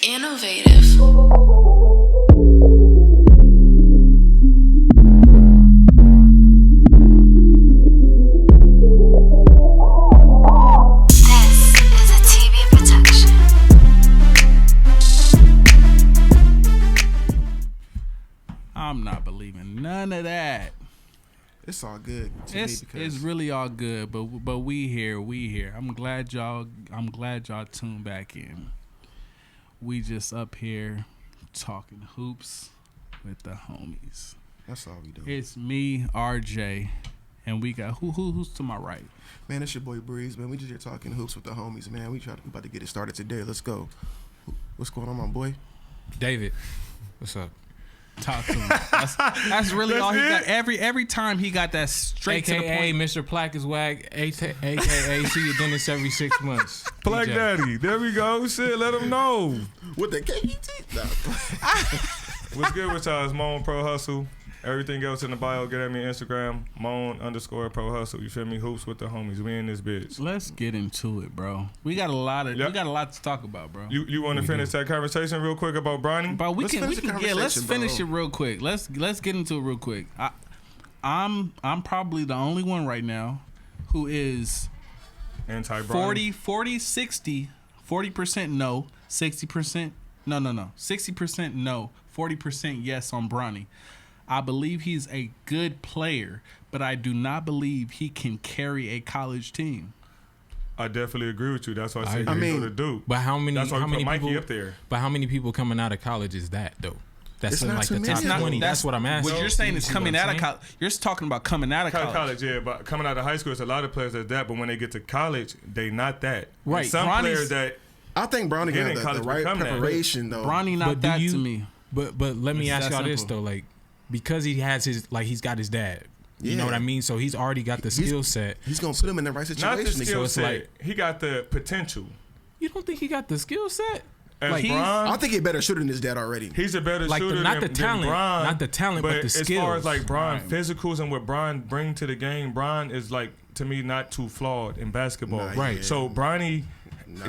Innovative. This is a TV production. I'm not believing none of that. It's all good to me It's because really all good, but we here. I'm glad y'all tuned back in. We just up here talking hoops with the homies. that's all we do. It's me, RJ, and we got who's to my right. Man, it's your boy Breeze, man. We just here talking hoops with the homies, man. We about to get it started today. Let's go. What's going on, my boy? David, what's up? Talk to him. That's really all he got. Every time he got that straight to the AKA point. Mr. Plaque is whack. AKA see your dentist every 6 months. Black DJ. Daddy, there we go. Shit, let them know. With the KET? No. What's good with y'all? It's Moan Pro Hustle. Everything else in the bio, get at me Instagram, Moan_Pro Hustle. You feel me? Hoops with the homies. We in this bitch. Let's get into it, bro. We got a lot to talk about, bro. You want to finish that conversation real quick about Bronny? But Let's finish the let's conversation, finish bro. it real quick. Let's get into it real quick. I'm probably the only one right now who is Anti-Bronny. 60, 40% no, 60% no, 60% no, 40% yes on Bronny. I believe he's a good player, but I do not believe he can carry a college team. I definitely agree with you. That's why I said I you mean, go to Duke. But how many? That's why how we many put Mikey people up there. But how many people coming out of college is that though? That's It's in not like too the top many. 20. That's what I'm asking. What you're saying is See coming what out I'm of saying? college. You're talking about coming out of college. Yeah, but coming out of high school, there's a lot of players that's that, but when they get to college, they not that. Right. And some Bronny's- players that I think Bronny Get in got college the right become that. preparation, though. Bronny not But do that you- to me. But let me It's ask that y'all this simple. though, like because he has his he's got his dad. You Yeah. know what I mean? So he's already got the skill set. He's going to put him in the right not the situation. skill it's set, like- he got the potential. You don't think he got the skill set? As Like, Bron, I think he better shooter than his dad already. he's a better Like, shooter not than, the talent, than Bron, not the talent, but the as far skills. as like Bron Right. physicals and what Bron bring to the game, Bron is like to me not too flawed in basketball. Nah, Right. yeah. So Bronny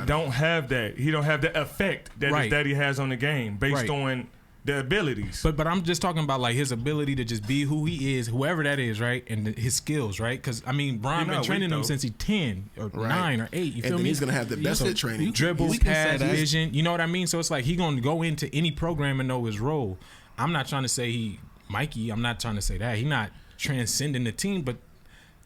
don't have that. He don't have the effect that Right. his daddy has on the game based Right. on the abilities. But I'm just talking about like his ability to just be who he is, whoever that is, right? And his skills, right? Because I mean, Bron He been not training weak, him though. since he's 10 or Right. 9 or 8. You And feel then me? he's going to have the best of the could- training. Dribbles, We can say pass, that. vision. You know what I mean? So it's like he gonna go into any program and know his role. I'm not trying to say he Mikey. I'm not trying to say that he not transcending the team, but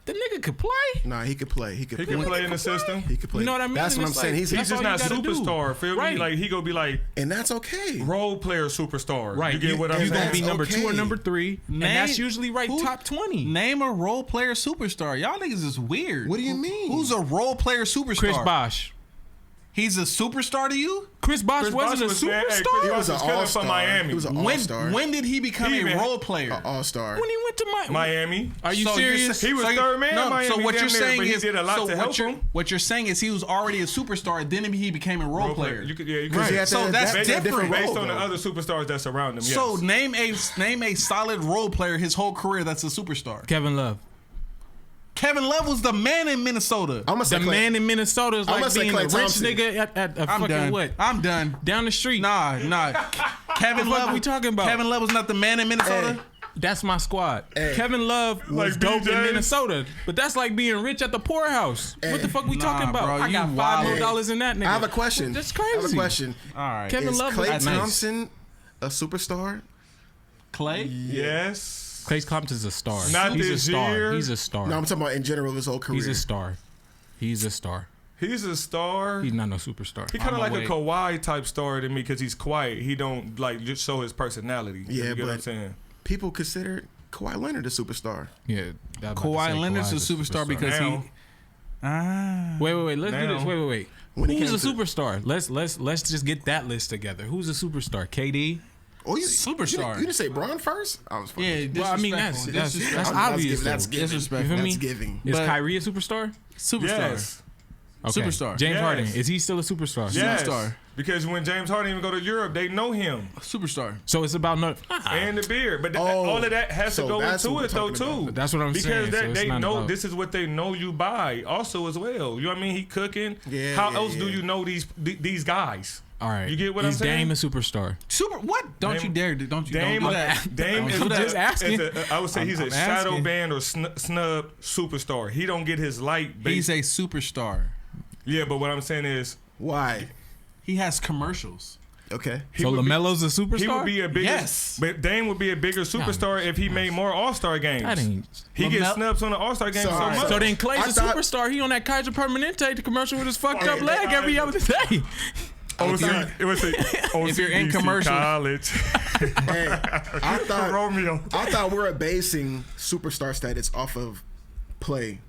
the nigga could play. Nah, he could play. He could He play. can play in the system. He could play. You know what I mean? That's And what I'm it's saying. like- He's He's That's just all not you gotta do. superstar. Feel Right. me? Like he gonna be like and that's okay. role player superstar. Right, You get what I'm you saying? gonna be number 2 or okay. number 3, and Name- that's usually right who- top 20. Name a role player superstar. Y'all niggas is weird. What do you mean? Who's a role player superstar? Chris Bosh. He's a superstar to you? Chris Bosh Chris wasn't Bosh a was- man, hey, Chris superstar He Bosh was an killing all-star. for Miami. He was an When all-star. when did he become He a even- role player? all-star. when he went to Miami. Are you So you're serious? sa- He was so you- third man No, in Miami. so what damn you're near, saying but he is did a lot so to help him. what you're saying is he was already a superstar, then he became a role player. You could, yeah, you Because could. he had So to that's adapt to a different. Based role, on the though. other superstars that surround him. Yes. So name a solid role player his whole career that's a superstar. Kevin Love. Kevin Love was the man in Minnesota. I'm gonna say The Klay- man in Minnesota is I'ma like say being a Klay rich Thompson. nigga at a I'm fucking done. what? I'm done. Down the street. Nah. Kevin What the fuck Love. we talking about? Kevin Love was not the man in Minnesota. Hey. That's my squad. Hey. Kevin Love was Like dope BJ? in Minnesota, but that's like being rich at the poorhouse. What the fuck we Nah, talking about? bro, I you got $5 wild. more dollars in that nigga. I have a question. That's I have crazy. a question. All right. Kevin Is Love Klay was nice. Thompson a superstar? Clay. yes. Clay Thompson is a star. Not He's a this star. year. He's a star. No, I'm talking about in general his whole career. He's a star. He's a star. He's a star. He's not no superstar. He kind of I'm like a away. Kawhi type star to me because he's quiet. He don't like just show his personality. Yeah, you get what I'm but- saying? People consider Kawhi Leonard a superstar. Yeah. I was about to Kawhi say Leonard's a Kawhi's superstar because Now. he. Ah. Wait. Let's do Now. this. Wait. When he Who's a came to- superstar? Let's just get that list together. Who's a superstar? KD. Oh, you Superstar. You didn't say Braun first? I was fucking. Yeah, Well, I mean that's disrespectful. that's That's obvious. giving. That's though. giving. Disrespectful. You feel That's me? giving. Is But- Kyrie a superstar? superstar. Yes. Okay. Superstar. James Yes. Harden. Is he still a superstar? Yes. Superstar. Because when James Harden even go to Europe, they know him Superstar. So it's about no. and the beard. But Oh, all of that has to so go that's into what it we're though talking too. about. That's what I'm because saying, so Because it's they not know about- this is what they know you by also as well. You know what I mean? He cooking. Yeah, How yeah, else do yeah. you know these guys? All right. You get what I'm Is saying? Dame a superstar? Super. What? Don't Dame- you dare? Don't you? Dame, Don't do that. Dame Don't is do that. just asking. I would say he's a I'm shadow asking. band or snub superstar. He don't get his light. He's a superstar. Yeah, but what I'm saying is Why? He has commercials. Okay. he So would be- LaMelo's a superstar? He would be a bigger. Yes. But Dame would be a bigger superstar if he made more All-Star games. That ain't. He gets LaMelo- snubs on the All-Star games so Sorry. much. So then Clay's I a thought- superstar. He on that Kaiser Permanente, the commercial with his fucked up Hey, leg every other day. It was If you're in OCBC commercial- college. Hey, I thought Romeo. we were basing superstar status off of play,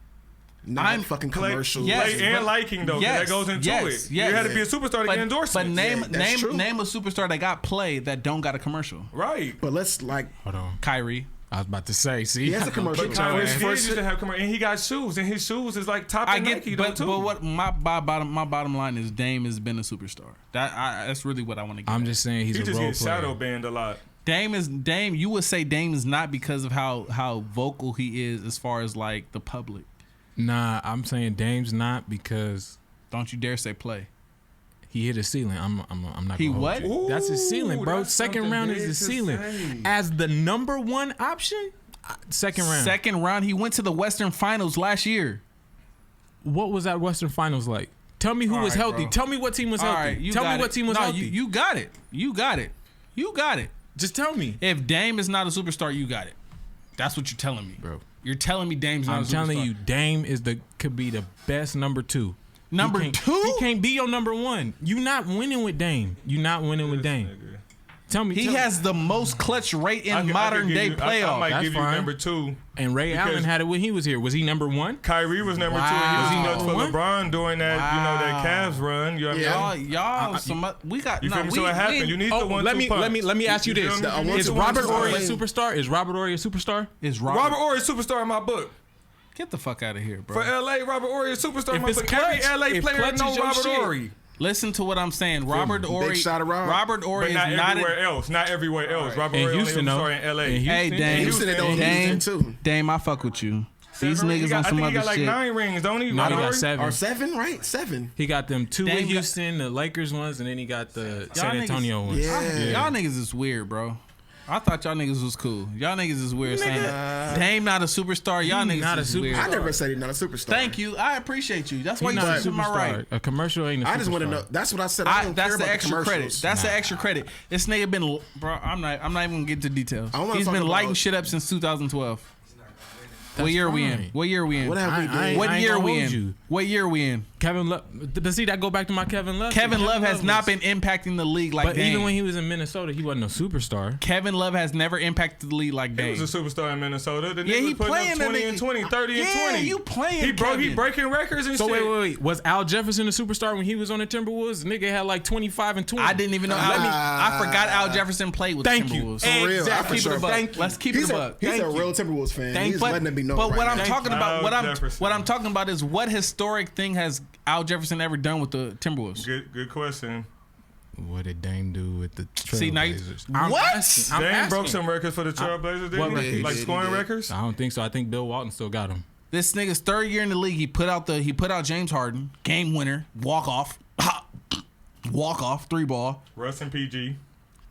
not I'm- fucking Play, commercials. Yes, play and but- liking though. 'cause yes, that goes into yes, it. yes. You had to be a superstar to get endorsements. But name Yeah, that's true. name a superstar that got play that don't got a commercial. Right. But let's like, Hold on. Kyrie. I was about to say, see? He has a commercial. Put But your Kyrie ass- did used to have commercial, and he got shoes, and his shoes is like top I of get, Nike but though too. what my bottom line is, Dame has been a superstar. That's really what I want to get. I'm at. just saying he's he a just role gets player. shadow banned a lot. Dame. You would say Dame is not because of how vocal he is as far as like the public. Nah, I'm saying Dame's not because Don't you dare say play. he hit a ceiling. I'm not. He gonna hold what? you. That's his ceiling, Ooh, bro. that's Second something round big is the to ceiling. say. As the number one option, second round. Second round, he went to the Western Finals last year. What was that Western Finals like? Tell me who All was right, healthy. bro. Tell me what team was All healthy. right, you Tell got me what it. team was No, healthy. You got it. You got it. You got it. Just tell me, If Dame is not a superstar, you got it. That's what you're telling me, bro. You're telling me Dame's not I'm a superstar. telling you, Dame could be the best number two. Number He can't- two? He can't be your number one. You not winning with Dame. You not winning with Dame. Nigga. Tell me. He tell me. has the most clutch rate in I could modern give day you- playoff. I might That's give you fine. number two. And Ray because- Allen had it when he was here. Was he number one? Kyrie was number two. Wow. And he was nuts for What? LeBron during that, that Cavs run. You know what I mean? Y'all, we got. You no, feel me? we, So it happened. we- You need Oh, the one. let me ask you feel this: me? I want Is to Robert one- Horry a one- superstar? Is Robert Horry a superstar? Is Robert Horry is a superstar in my book. Get the fuck out of here, bro. For LA, Robert Horry is a superstar in If my it's book. clutch- Every LA if player clutch know is your Robert shit. Horry. Listen to what I'm saying. Robert Big Horry. shot of Rob. Robert Horry But is not not. everywhere else. Not everywhere else. Robert In Horry Houston, only a though. superstar in LA. In Houston, Hey, Dame. Houston and on Dame, Houston too. Dame, I fuck with you. These Seven rings. niggas on I some think he other got like shit. 9 rings, don't he? No, he Robert got Horry? 7. Or 7, right? 7. He got them 2 Dame in got- Houston, the Lakers ones, and then he got the San niggas- Antonio ones. Yeah. Y'all niggas is weird, bro. I thought y'all niggas was cool. Y'all niggas is weird saying Dame not a superstar. Y'all He niggas not a is weird. I never said he's not a superstar. Thank you. I appreciate you. That's why He's you not a sit to my superstar. right. A commercial ain't a superstar. I just want to know. That's what I said. I don't That's care the about extra the credit. commercials. That's the extra credit. This nigga been, bro. I'm not even gonna get into details. I wanna He's talk been lighting about- shit up since 2012. What That's year are we in? fine. What year are we in? What have we I done? ain't- What I year are gonna we hold in? you. What year are we in? Kevin Love. Does see that go back to my Kevin Love? Kevin Love has was- not been impacting the league like But Dame. even when he was in Minnesota, he wasn't a superstar. Kevin Love has never impacted the league like He Dame. was a superstar in Minnesota. The Yeah, nigga he was putting playing up that 20 nigga. and 20, 30 and Yeah, 20. you playing He Kevin. breaking records and So shit. wait. Was Al Jefferson a superstar when he was on the Timberwolves? Nigga had like 25 and 20. I didn't even know. I forgot Al Jefferson played with Thank the you. Timberwolves. For real, Exactly. I for Keep it sure. a buck. Thank you. Let's keep it He's a a, buck. he's Thank a you. real Timberwolves fan. Thank He's you. letting it be known But right what now. I'm talking about, Al Jefferson. what I'm talking about is what historic thing has Al Jefferson ever done with the Timberwolves? Good question. What did Dame do with the See, now you- Trailblazers? What? I'm Dame broke asking. some records for the Trailblazers, what didn't he? records? Like He scoring did. records? I don't think so. I think Bill Walton still got him. This nigga's third year in the league. He put out James Harden, game winner, walk off, 3-ball. Russ and PG.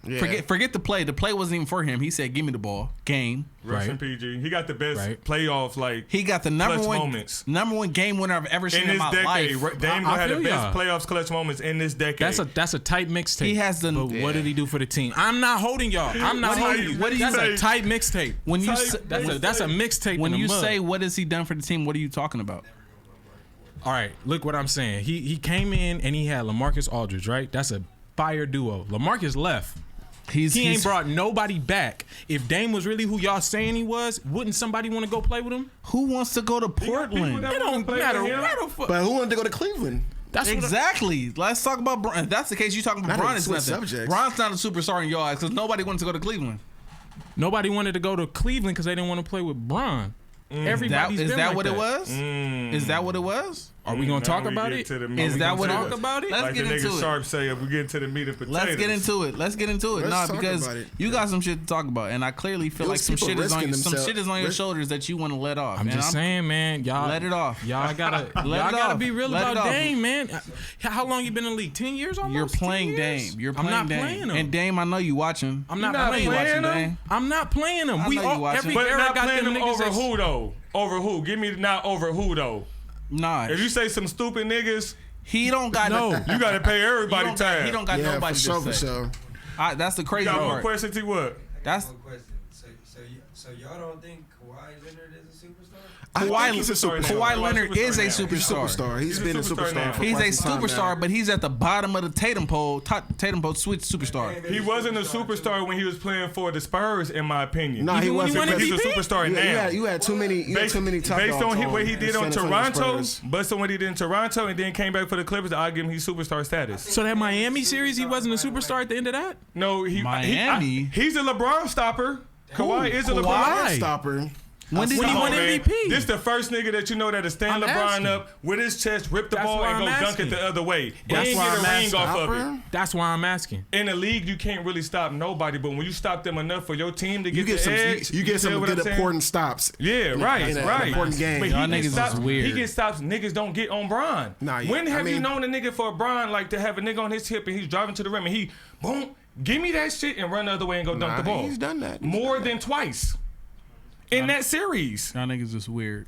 Yeah. Forget the play. The play wasn't even for him. He said, "Give me the ball." Game. Russ Right. and PG. He got the best Right. playoff like He got the number Clutch one moments. game winner I've ever seen in in this my decade. life. Dame I gonna have the feel best y'all. playoffs clutch moments in this decade. That's a tight mixtape. He has the- But what did he do for the team? I'm not holding y'all. I'm not What do holding you- you. what do you That's say? a tight mixtape. When you Tight say, That's a mixtape. when in you the mud. say what has he done for the team, what are you talking about? All right, look what I'm saying. He came in and he had LaMarcus Aldridge, right? That's a fire duo. LaMarcus left. He ain't brought nobody back. If Dame was really who y'all saying he was, wouldn't somebody want to go play with him? Who wants to go to people Portland? that- It don't play matter. with him? Where the fuck? But who wanted to go to Cleveland? That's what Exactly. Let's talk about Bron. If that's the case, you talking about Not Bron to is switch nothing. subjects. Bron's not a superstar in your eyes because nobody wants to go to Cleveland. nobody wanted to go to Cleveland because they didn't want to play with Bron. Everybody's Is been that like what that. it was? Is that what it was? Are we gonna talk about it? Is that what talk about it? Let's Like get the into nigga it. Sharp say, if we get into the meat and potatoes. Let's get into it. Let's Let's Nah, talk because about it. you got some shit to talk about, and I clearly feel It like was some people shit is on risking some themselves. shit is on your shoulders that you want to let off. I'm and just saying, man. Y'all Let it off. Y'all gotta Let y'all it gotta off. be real Let it about off. Dame, man. How long you been in the league? 10 years almost. You're playing 10 years? Dame. You're I'm playing not Dame. playing him. And Dame, I know you watching. I'm not not I know you playing watching playing him? Dame. I'm not playing him. I We know you all watching. every But era not got playing them them niggas over that's- who though? Over who? Give me not over who though. Nah, If you say some stupid niggas, he don't got No. you gotta pay everybody he don't got, time. he don't got Yeah, nobody for sure, to for say. sure. That's the crazy You got one part. question to what? That's One question. So y'all don't think Kawhi Leonard is a superstar? I Kawhi, think he's a superstar. Kawhi Leonard is a now. He's a superstar. superstar. He's He's a been a superstar superstar. now. For He's a quite some time superstar, now. but he's at the bottom of the Tatum pole. Tatum pole switch superstar. He wasn't a superstar when he was playing for the Spurs, in my opinion. No, he Even when he wasn't. won He's a MVP? superstar now. You had too many. You had too many top based dogs on what he did on San Antonio Toronto, Spurs. based on what he did in Toronto, and then came back for the Clippers, I give him his superstar status. So that Miami series, he wasn't a superstar at the end of that. No, Miami? he's a LeBron stopper. Kawhi is a Kawhi? LeBron. Stopper. When did When he he win won Man, MVP. This the first nigga that you know that'll stand I'm LeBron asking. up with his chest, rip the That's ball, why and go I'm dunk it asking. the other way. That's and why get a I'm ring asking. off of it. Stopper? That's why I'm asking. In the league, you can't really stop nobody, but when you stop them enough for your team to You get get the some. edge, You get feel some what good I'm saying? important stops. Yeah, right, in a- right. important game. But Y'all he niggas gets is stops. weird. He gets stops. Niggas don't get on Bron. Nah, when I have you mean- known a nigga for Bron like to have a nigga on his hip and he's driving to the rim and he boom, give me that shit and run the other way and go dunk Nah, the ball? he's done that. He's more done that. than twice in that series. Y'all niggas is weird.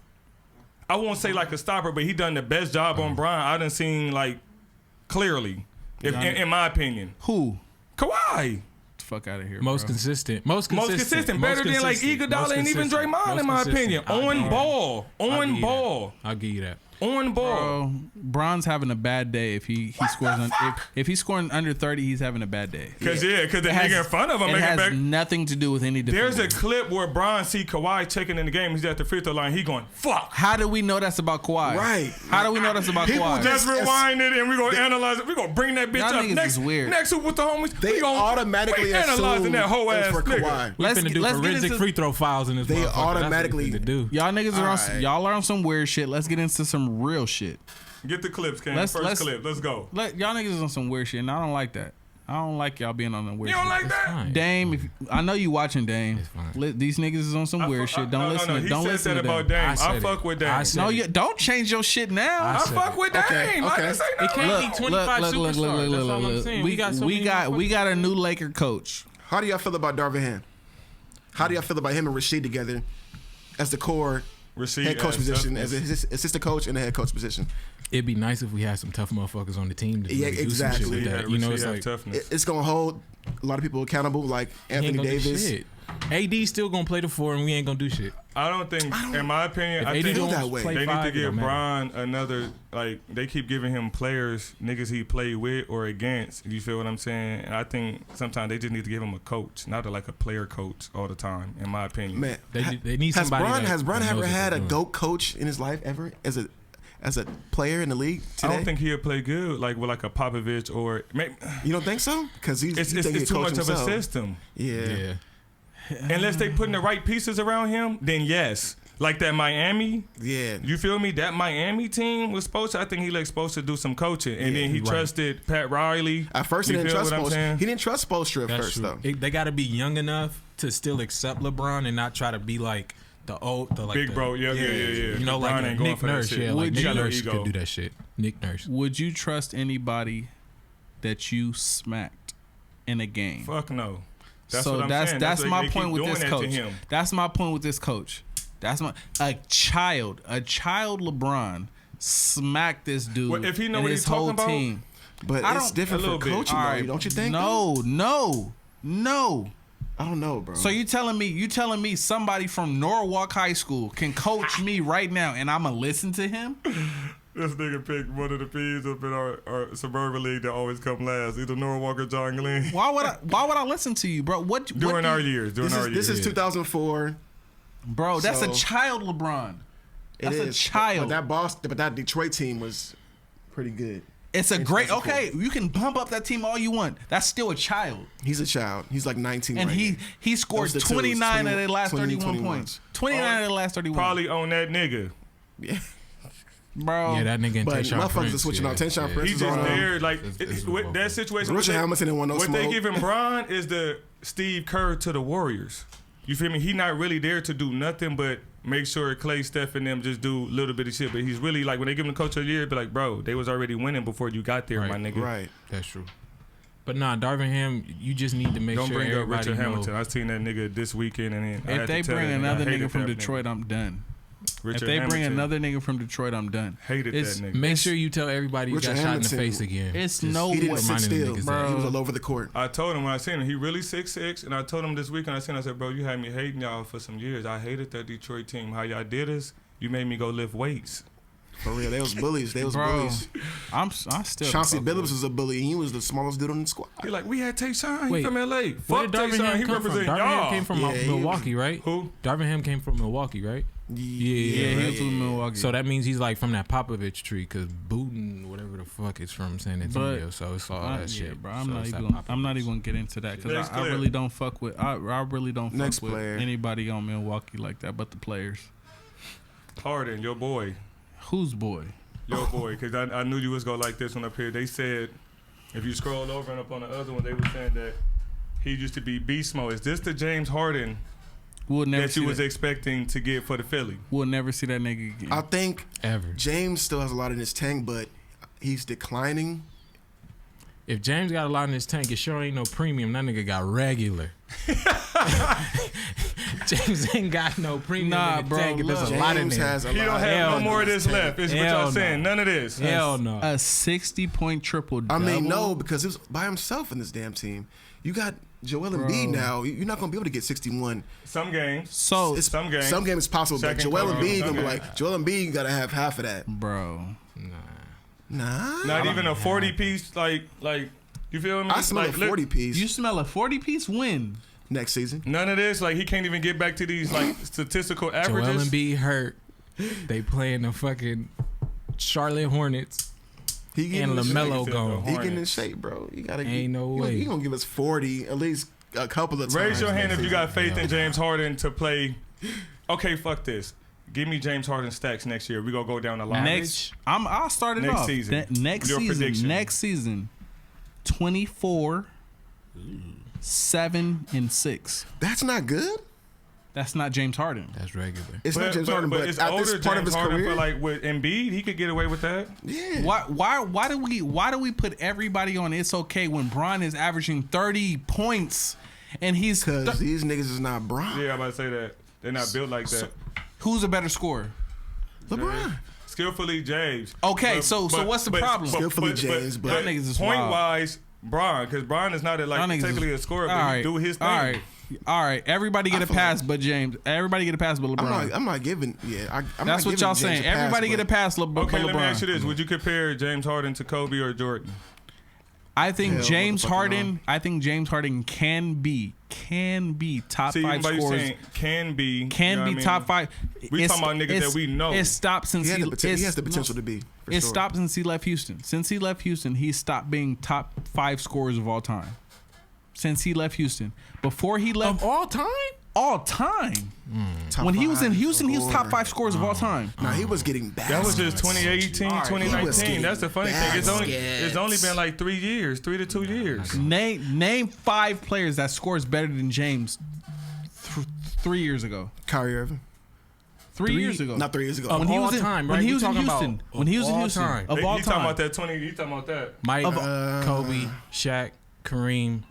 I won't say like a stopper, but he done the best job on Bron. I done seen like clearly, in my opinion. Who? Kawhi. Fuck out of here. Most bro. consistent. Most consistent, better than like Iguodala and even Draymond, in my opinion. On ball, on ball, I'll give you that. on ball. Bro, Bron's having a bad day. If he scores if he's scoring under 30, he's having a bad day. Cause the It nigga has- in front of him it making has back. nothing to do with any defense. There's a clip where Bron see Kawhi checking in the game. He's at the free throw line. He going fuck. How do we know that's about Kawhi? Right. How do we know that's about People Kawhi? Let's Yes, rewind it and we're gonna analyze it. We're gonna bring that bitch Y'all up niggas next. is weird. Next week with the homies. They we gonna, automatically we analyzing assume that whole it's ass for nigga. Kawhi. We're finna do let's get forensic into- free throw files in this They motherfucker. That's what we automatically- finna do. Y'all niggas are on Alright. y'all are on some weird shit. Let's get into some real shit. Get the clips, Ken. Let's- First let's- clip. Let's go. Y'all niggas is on some weird shit, and I don't like that. I don't like y'all being on the weird You shit. don't like that? Fine. Dame, I know you watching Dame. It's fine. These niggas is on some weird shit. Don't listen to He don't said listen that to about Dame. Dame. I I said fuck it. with Dame. I said No, it. you don't change your shit now. I I said fuck it. with Dame. Okay, I okay. didn't say no. It can't be 25 superstars. That's all I'm saying. We got so many we got a new Laker coach. How do y'all feel about Darvin Ham? How do y'all feel about him and Rasheed together as the core Rasheed head coach as position, toughness. as a assistant coach and the head coach position? It'd be nice if we had some tough motherfuckers on the team to Yeah, really do some shit exactly. with Yeah, that. You know, Rasheed it's have like toughness. It's gonna hold a lot of people accountable, like he ain't Anthony gonna do Davis. shit. AD still gonna play the 4, and we ain't gonna do shit. I don't think, in my opinion, If I AD think feel don't that way. play they need to 5, it give don't matter. Bron another, like, they keep giving him players, niggas he played with or against. You feel what I'm saying? And I think sometimes they just need to give him a coach, not like a player coach all the time, in my opinion. Man, They need has somebody Bron that- has Bron that knows ever what had they're a doing. GOAT coach in his life ever as a player in the league I today? don't think he'll play good, like with like a Popovich or maybe, You don't think so? Because it's too much of a system. Yeah. Yeah. Unless they putting the right pieces around him, then yes. Like that Miami, Yeah. you feel me? That Miami team was supposed to, I think he like supposed to do some coaching. And Yeah, then he right. trusted Pat Riley. At first, he You didn't feel trust what I'm Spoelstra. saying? He didn't trust Spoelstra at That's first, true. though. They got to be young enough to still accept LeBron and not try to be like the Big the, bro, yeah. You know, LeBron like ain't going Nick for that Nurse. shit. Yeah, like Would Nick you- Nurse Ego. could do that shit. Nick Nurse. Would you trust anybody that you smacked in a game? Fuck no. That's so what I'm that's saying. that's why my they keep point with doing this that to coach. him. That's my point with this coach. That's a child LeBron smacked this dude. Well, if he know and what his he's talking whole about, team. But I it's don't- different a for little bit. coaching, All though, right, don't you think? No. I don't know, bro. So you telling me somebody from Norwalk High School can coach me right now and I'ma listen to him? This nigga picked one of the P's up in our suburban league that always come last. Either Norwalk or John Glenn. Why would I listen to you, bro? What During do our you- years. this is 2004. Bro, that's a So- child LeBron. That's a child. But that Detroit team was pretty good. It's a great. 2004. Okay, you can bump up that team all you want. That's still a child, He's a child. He's like 19 and right now. he scored Those are the 29 twos, of their last 20, 31 21. points. 29 of their last 31. Probably on that nigga. Yeah. bro. Yeah, that nigga and But Tayshaun motherfuckers Prince, are switching out. Tayshaun Prince He's is just on. there, like it's with that situation. Richard Hamilton didn't want no what smoke. they giving Bron is the Steve Kerr to the Warriors. You feel me? He not really there to do nothing but make sure Clay, Steph, and them just do a little bit of shit. But he's really like when they give him the coach of the year, be like, bro, they was already winning before you got there, Right. my nigga. Right. That's true. But nah, Darvin Ham, you just need to make Don't sure bring up everybody Richard know. Hamilton. I seen that nigga this weekend, and then I If had they to tell bring that another I hated nigga from that Detroit, I'm done. Richard If they bring Hamilton. another nigga from Detroit, I'm done. Hated It's- that nigga. Make sure you tell everybody you Richard got shot in Hamilton, the face again. It's Just no He didn't way. sit reminding still. niggas bro. that. He was all over the court. I told him when I seen him, he really 6'6", and I told him this weekend, I said, bro, you had me hating y'all for some years. I hated that Detroit team. How y'all did us, you made me go lift weights. For real, they was bullies. They was Bro, bullies. I still. Chauncey fuck with Billups was a bully. And he was the smallest dude on the squad. He like, we had Tayshaun. He Wait, from LA. Where Fuck did Darvin Tayshaun. Ham He come from? represent Darvin Ham y'all. came from Yeah, he Milwaukee, right? Who? Darvin Ham came from Milwaukee, right? Yeah, he was with Milwaukee. So that means he's like from that Popovich tree, because Booten, whatever the fuck, is from San Antonio. So it's all that yeah, shit, bro. So I'm not it's that even Popovich. gonna get into that Next because I player. really don't fuck with. I really don't Next fuck with player. anybody on Milwaukee like that, but the players. Harden, your boy. Whose boy? Your boy. Because I knew you was going to like this one up here. They said, if you scroll over and up on the other one, they were saying that he used to be beast mode. Is this the James Harden We'll never that see you was that. expecting to get for the Philly? We'll never see that nigga again. I think Ever. James still has a lot in his tank, but he's declining. If James got a lot in his tank, it sure ain't no premium. That nigga got regular. James ain't got no premium Nah, in the bro, tank if there's a look. lot in James there. has a He lot. don't have Hell no no. more of this left. Is what Hell y'all no. saying. None of this. Hell no. A 60-point triple I double. mean, no, because it was by himself in this damn team. You got Joel Embiid now. You're not gonna be able to get 61. Some games. So, It's, Some games. Some games possible, but Second Joel quarter. Embiid Some gonna be games. like Joel Embiid gotta have half of that. bro, Nah, Not even a 40-piece, like, you feel me? I smell Like, a 40 piece you smell a 40-piece win. next season. None of this. Like, he can't even get back to these, like, statistical Joel averages. Embiid hurt. They playing the fucking Charlotte Hornets. He getting And in shape. LaMelo He gone. He getting in Hornets. shape, bro. You gotta. Ain't no he way. He gonna give us 40 at least a couple of times. Raise your hand next if you season. got faith in James Harden to play. Okay, fuck this. Give me James Harden stacks next year. We gonna go down the line. I'll start it Next off. season. Next Your season. prediction. Next season. 24, 7 and 6. That's not good. That's not James Harden. That's regular. It's not James Harden, but it's at older this part of James his Harden career, for like with Embiid, he could get away with that. yeah. Why do we put everybody on it's okay when Bron is averaging 30 points and he's Because these niggas is not Bron. Yeah, I'm about to say that. They're not built like that. who's a better scorer? LeBron. Skillfully James. Okay, so what's the problem? Skillfully James, but- Y'all niggas is point wild. wise, Bron, because Bron is not a, Y'all like niggas technically is- a scorer, but all he right, do his thing. All right. Everybody get I a feel pass, like- but James. Everybody get a pass, but LeBron. I'm not giving. Yeah, I'm That's not what giving y'all James saying. a pass, Everybody get a but pass, but Okay, LeBron. let me ask you this: would you compare James Harden to Kobe or Jordan? I think Hell, James motherfucking Harden. no. I think James Harden can be top See, 5 by you scorers. saying can be, you know Can what be I mean? top 5. We It's- talking about niggas that it's- we know. It stopped since He, he, he has the potential to be. For It sure. stopped since he left Houston. Since he left Houston, he stopped being top 5 scorers of all time. Since he left Houston, before he left, Of all time? all time. Top When he was in 5 Houston, he was top scorer. 5 scorers of all time. Nah, he was getting bad. That was just 2018, All right, he was 2019. getting That's the funny thing. It's only been like 3 years, 3 to 2 years. Name 5 players that scores better than James 3 years ago. Kyrie Irving. 3 years ago. Not 3 years ago. Of when he all was in, time, when right? he We was in talking about Houston. When he was in all Houston. time. Of all He talking about time. that 20. He talking about that. Mike, Of- Kobe, Shaq, Kareem,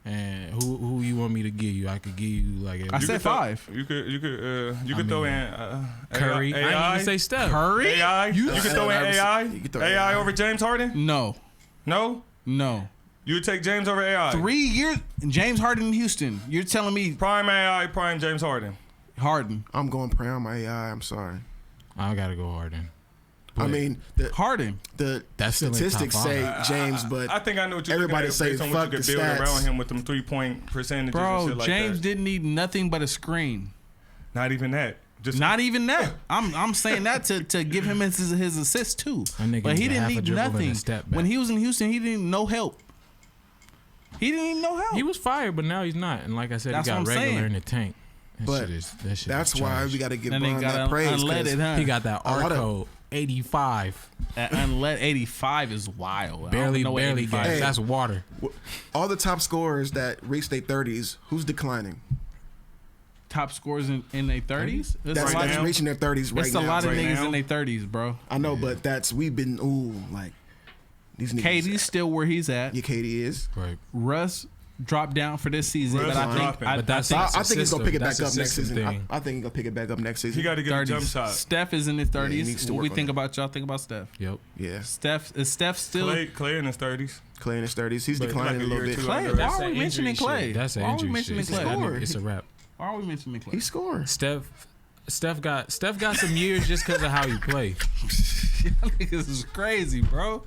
and who you want me to give you? I could give you like I You said could throw- 5. You could throw in Curry. AI. I didn't even say Steph. Curry? AI. You could throw in AI. You could throw AI AI. over James Harden. No. No. No. You would take James over AI. 3 years. James Harden in Houston. You're telling me Prime AI, prime James Harden. Harden. I'm going prime AI. I'm sorry. I gotta go Harden. I mean, the Harden. That's still in statistics top say five. James, but I think I know what you're everybody looking at say based on what fuck you the could build stats. around him with them 3-point percentages and Bro, shit like James that. didn't need nothing but a screen. Not even that. Just Not even that. I'm saying that to give him his assist too. That nigga But he need didn't half a need dribble and a nothing. step back. When he was in Houston, he didn't no help. He didn't need no help. He was fired, but now he's not. And like I said, That's he got what I'm regular saying. in the tank. That But shit is that's is why trash. we got to give Then they Bron got that praise. 'cause unleaded, huh? He got that a lot R of- code. 85. Unless 85 is wild. I Barely, don't know what barely 85 gets. is. That's water. All the top scorers that reach their 30s, who's declining? Top scores in their 30s. That's now? reaching their 30s right It's now. a lot of Right niggas now? in their 30s, bro. I know, but we've been like these niggas. KD's still where he's at. Yeah, KD is. Right. Russ dropped down for this season, Russ but I is think dropping. But that's I It's a think he's gonna pick it back system. up That's a next system season. thing. I think he's gonna pick it back up next season. He got to get a jump 30s. shot. Steph is in his 30s. he needs to what work we on think that. about y'all? Think about Steph. Yep. Yeah, Is Steph still? Clay in his 30s. Clay in his 30s. He's But declining like a a little year or bit. two Clay, under. why That's are we an mentioning injury Clay? shit. That's an Why are we injury mentioning shit. Clay? That Score. nigga- It's a wrap. Why are we mentioning Clay? He scored. Steph got some years just because of how he played. Niggas is crazy, bro.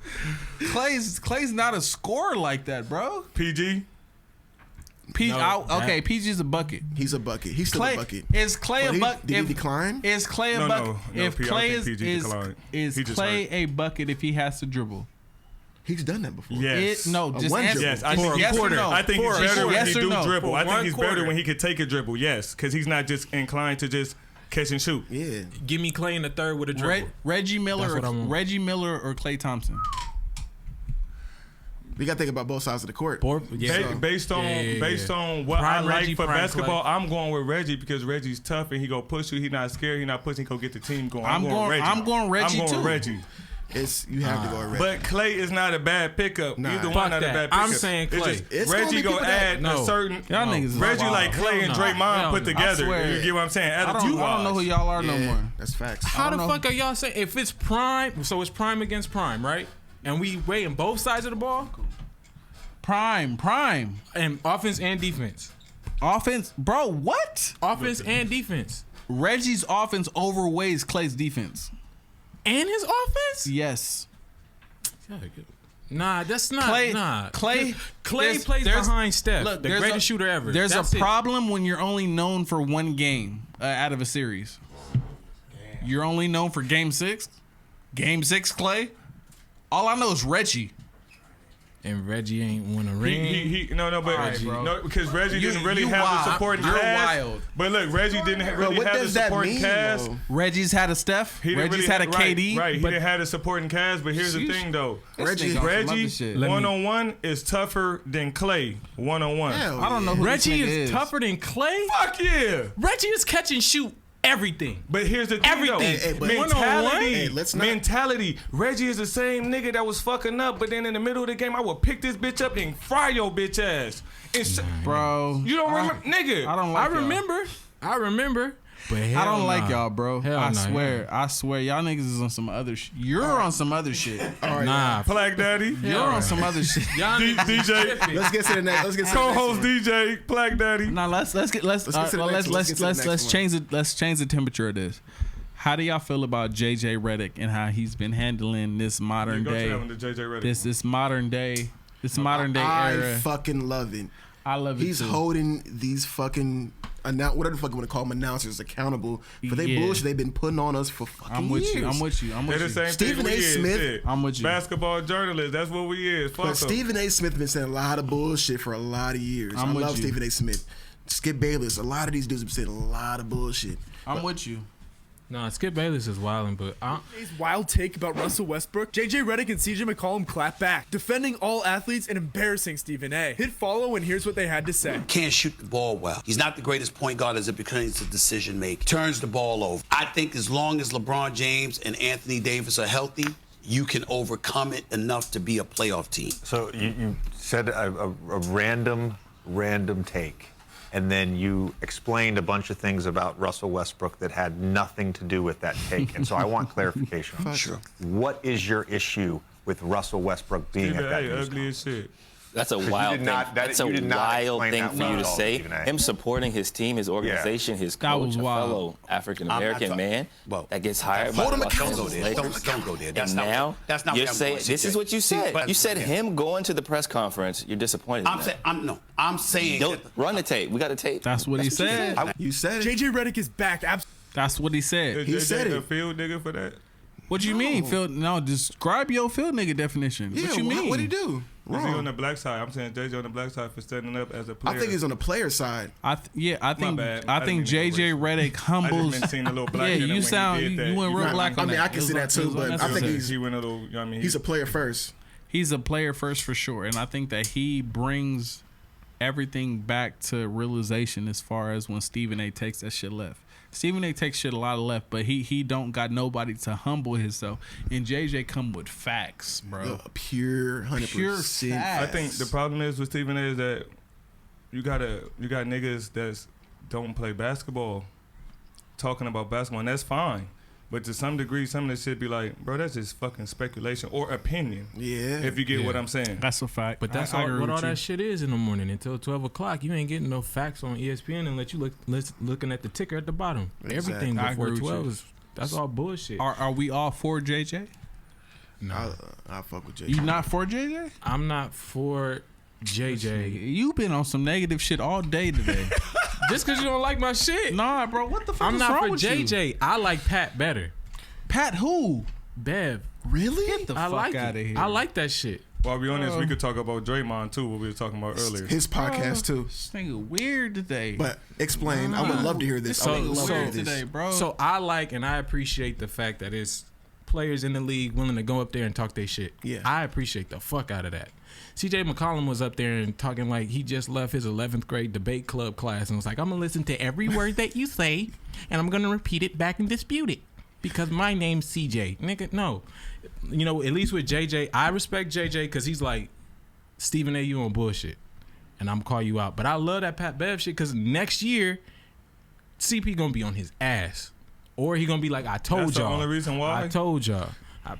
Clay's not a scorer like that, bro. PG. Okay, PG's a bucket. He's a bucket. He's still Clay a bucket. is Clay But a bucket? Did he decline? Is Clay a No, bucket? no, If P- I don't Clay think PG declined. is He just Clay hurt. a bucket if he has to dribble? He's done that before. Yes. No, just one answer. dribble. Yes, I think yes he's or no? I think he's For a better quarter. when Yes he or do no? dribble. For I think one he's better quarter. when he could take a dribble. Yes, because he's not just inclined to just catch and shoot. Yeah. Give me Clay in the third with a dribble. Reggie That's Miller, what I want. Reggie Miller or Klay Thompson? We gotta think about both sides of the court. Based on what Prime I like Reggie, for prime basketball, Clay. I'm going with Reggie because Reggie's tough and he go push you. He not scared. He not pushing. He go get the team going. I'm going Reggie I'm going too. Reggie. You have to go with Reggie. But Clay is not a bad pickup. Nah. Either Fuck one not a that. bad pickup. I'm saying It's Clay. just It's gonna Reggie be go people that- add No. a certain. Y'all niggas is Reggie wild. like Clay and Hell no. Draymond Hell put no. together. I swear. You get what I'm saying? I don't know who y'all are no yeah, more. that's facts. How the don't know. fuck are y'all saying if it's prime? So it's prime against prime, right? And we weighing both sides of the ball, Prime. and offense and defense. Offense, bro, what? Offense and defense. Reggie's offense overweighs Clay's defense. And his offense? Yes. Nah, that's not. Clay Clay plays behind Steph, the there's greatest shooter ever. There's That's a it. problem when you're only known for one game out of a series. You're only known for game 6. Game 6, Clay. All I know is Reggie. And Reggie ain't won a ring. No, but Alright, bro. no, because Reggie didn't really you have wild. the supporting You're cast. wild. But look, Reggie didn't Bro, really what have the does that supporting mean, cast. though? Reggie's had a Steph. He didn't Reggie's really had a KD. Right, he but didn't have the supporting cast. But here's the Sheesh. thing, though. Reggie- nigga on some other Reggie shit. Let me- 1-on-1 is tougher than Clay 1-on-1. Hell I don't know who Reggie this nigga is tougher than Clay. Fuck yeah. Reggie is catch and shoot everything. But here's the thing, Everything. though. Hey, but- Mentality. Hey, let's not- Mentality. Reggie is the same nigga that was fucking up, but then in the middle of the game, I would pick this bitch up and fry your bitch ass. It's, Bro. you don't remember, nigga. I don't I like y'all. remember. But hell I don't nah. like y'all, bro. Hell I nah, swear. Y'all niggas is on some other shit. You're on some other shit. Nah. Black Daddy. You're on some other shit. Y'all DJ. Let's get to the next. Let's get to the next Co-host one. DJ, Black Daddy. Now let's get to the next one. Let's get to the next one. change it. Let's change the temperature of this. How do y'all feel about JJ Redick and how he's been handling this modern Go day? tell him to JJ Redick. This modern day I era. fucking love it. I love it. He's too. holding these fucking whatever the fuck you want to call them announcers accountable for their Yeah. bullshit they've been putting on us for fucking I'm with years. you. I'm with you. I'm They're with the you. same Stephen thing A. we is, Smith. shit. I'm with you. Basketball journalists. That's what we is. Fuck But 'em. Stephen A. Smith been saying a lot of bullshit for a lot of years. I'm I with love you. Stephen A. Smith. Skip Bayless. A lot of these dudes have said a lot of bullshit. I'm with you. Nah, Skip Bayless is wilding, but His wild take about Russell Westbrook, JJ Redick and CJ McCollum clap back, defending all athletes and embarrassing Stephen A. Hit follow and here's what they had to say. Can't shoot the ball well. He's not the greatest point guard as it becomes to decision make. Turns the ball over. I think as long as LeBron James and Anthony Davis are healthy, you can overcome it enough to be a playoff team. So you said a random take, and then you explained a bunch of things about Russell Westbrook that had nothing to do with that take. And so I want clarification. Sure. What is your issue with Russell Westbrook being Stephen at that A. news ugly as conference? shit. That's a you wild did thing. not- that- That's a you did not wild explain thing that for you well to at all, say. Stephen A. Him supporting his team, his organization, his That coach, was a wild. fellow African I'm American not man well, that gets hired hold by him the Los accountable Angeles there. Lakers. Don't go there. That's And not now what- that's not you're what I'm saying going, this is CJ. what you said. But- You said yeah. him going to the press conference. You're disappointed. I'm in saying, that. I'm saying. Don't run the tape. We got the tape. That's what he said. You said it. JJ Redick is back. That's what he said. Is He JJ said a it. field nigga for that? What you mean, Phil? No, describe your field nigga definition. Yeah, what you mean? What'd he do? Is he on the black side? I'm saying JJ on the black side for standing up as a player. I think he's on the player side. I think bad. I think JJ Redick humbles. I just been seeing a little black. Yeah, in him you when sound he did that. you went real black on that. I can see that too, but I think he went a little. You know what I mean, he's a player first. He's a player first for sure, and I think that he brings everything back to realization as far as when Stephen A takes that shit left. Stephen A takes shit a lot of left, but he don't got nobody to humble himself. And JJ come with facts, bro. Pure 100%. Pure facts. I think the problem is with Stephen A is that you got niggas that don't play basketball talking about basketball, and that's fine. But to some degree, some of this shit be like, bro, that's just fucking speculation or opinion. Yeah. If you get what I'm saying. That's a fact. But that's what all that shit is in the morning until 12 o'clock. You ain't getting no facts on ESPN unless you looking at the ticker at the bottom. Exactly. Everything I before agree with 12 you. is that's all bullshit. Are we all for JJ? No, I fuck with JJ. You not for JJ? I'm not for JJ. You been on some negative shit all day today. Just because you don't like my shit. Nah, bro. What the fuck I'm is not wrong for with you? JJ. I like Pat better. Pat who? Bev. Really? Get the I fuck like out of it. here. I like that shit. While we on this, we could talk about Draymond too, what we were talking about earlier. His podcast too. This nigga weird today. But explain. I would love to hear this. I would love to hear this. today, bro. So I like and I appreciate the fact that it's players in the league willing to go up there and talk their shit. Yeah. I appreciate the fuck out of that. CJ McCollum was up there and talking like he just left his 11th grade debate club class and was like, I'm going to listen to every word that you say and I'm going to repeat it back and dispute it because my name's CJ. Nigga, no. You know, at least with JJ, I respect JJ because he's like, Stephen A, you on bullshit and I'm going to call you out. But I love that Pat Bev shit because next year, CP going to be on his ass. Or he going to be like, I told That's y'all. the only reason why. I told y'all.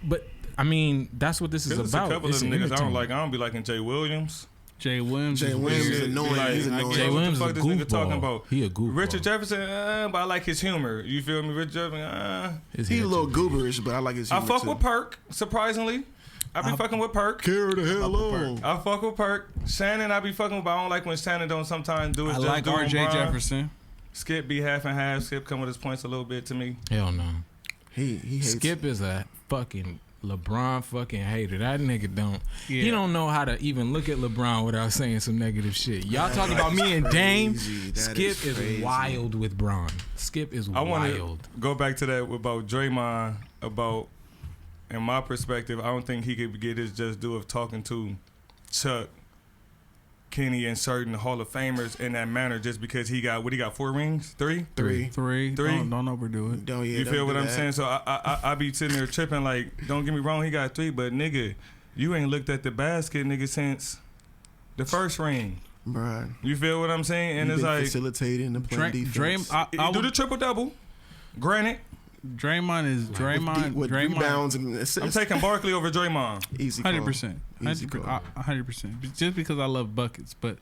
But I mean, that's what this is There's about. a couple It's of them niggas I don't entertainment. like. I don't be liking Jay Williams. Jay Williams. Jay Williams is annoying. Like, He's annoying. Jay what Williams the is fuck a this nigga goofball. talking about? He a goofball. Richard Jefferson, but I like his humor. You feel me? Richard Jefferson, His He's a head little too big. gooberish, but I like his I humor fuck too. with Perk, surprisingly. I be fucking with Perk. Carry the hell on. I fuck with Perk. Shannon, I be fucking with, but I don't like when Shannon don't sometimes do it. I just like do on RJ Bron. Jefferson. Skip be half and half. Skip come with his points a little bit to me. Hell no. He hates Skip is a fucking LeBron fucking hater. That nigga don't. He Yeah. don't know how to even look at LeBron without saying some negative shit. Y'all talk about me and Dame. crazy. That Skip is crazy. wild with Bron. Skip is I want wild. to go back to that about Draymond. About, in my perspective, I don't think he could get his just due of talking to Chuck, Kenny, and certain Hall of Famers in that manner just because he got 4 rings? 3? Three. Three. Don't overdo it. Don't, yeah, You don't feel do what I'm that. saying? So I be sitting there tripping like, don't get me wrong, he got 3, but nigga, you ain't looked at the basket, nigga, since the first ring. Bruh. You feel what I'm saying? And You've it's been like, facilitating the play defense. he do the triple double. Granted, Draymond is Draymond. with Draymond. rebounds and I'm assists. taking Barkley over Draymond. Easy call. 100%. Easy call. 100%. Just because I love buckets, but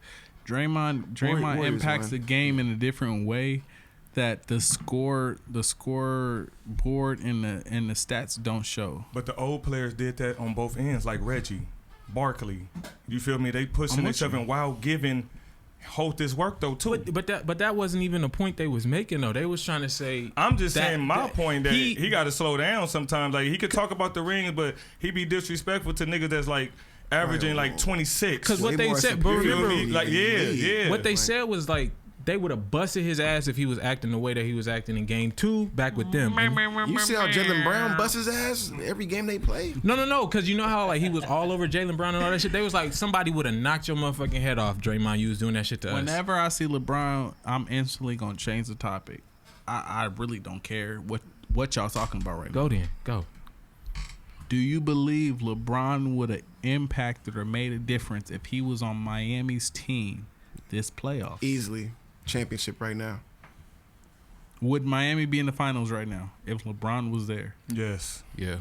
Draymond Warriors impacts won. the game in a different way that the scoreboard and the stats don't show. But the old players did that on both ends, like Reggie, Barkley. You feel me? They pushing I'm and with you. shoving while giving Holt this work though too. But that wasn't even the point they was making though. They was trying to say. I'm just that- saying my that point that he- he got to slow down sometimes. Like he could talk about the rings, but he be disrespectful to niggas that's like averaging like 26. Because what Way they more said, but superior. remember, me? Like yeah. what they said was like they would have busted his ass if he was acting the way that he was acting in game 2 back with them. And- You see how Jalen Brown busts his ass every game they play? no, because you know how like he was all over Jalen Brown and all that shit. They was like somebody would have knocked your motherfucking head off, Draymond. You was doing that shit to us. Whenever I see LeBron, I'm instantly gonna change the topic. I really don't care what y'all talking about right now. Go then, go. Do you believe LeBron would have impacted or made a difference if he was on Miami's team this playoff? Easily. Championship right now. Would Miami be in the finals right now if LeBron was there? Yes. Yeah.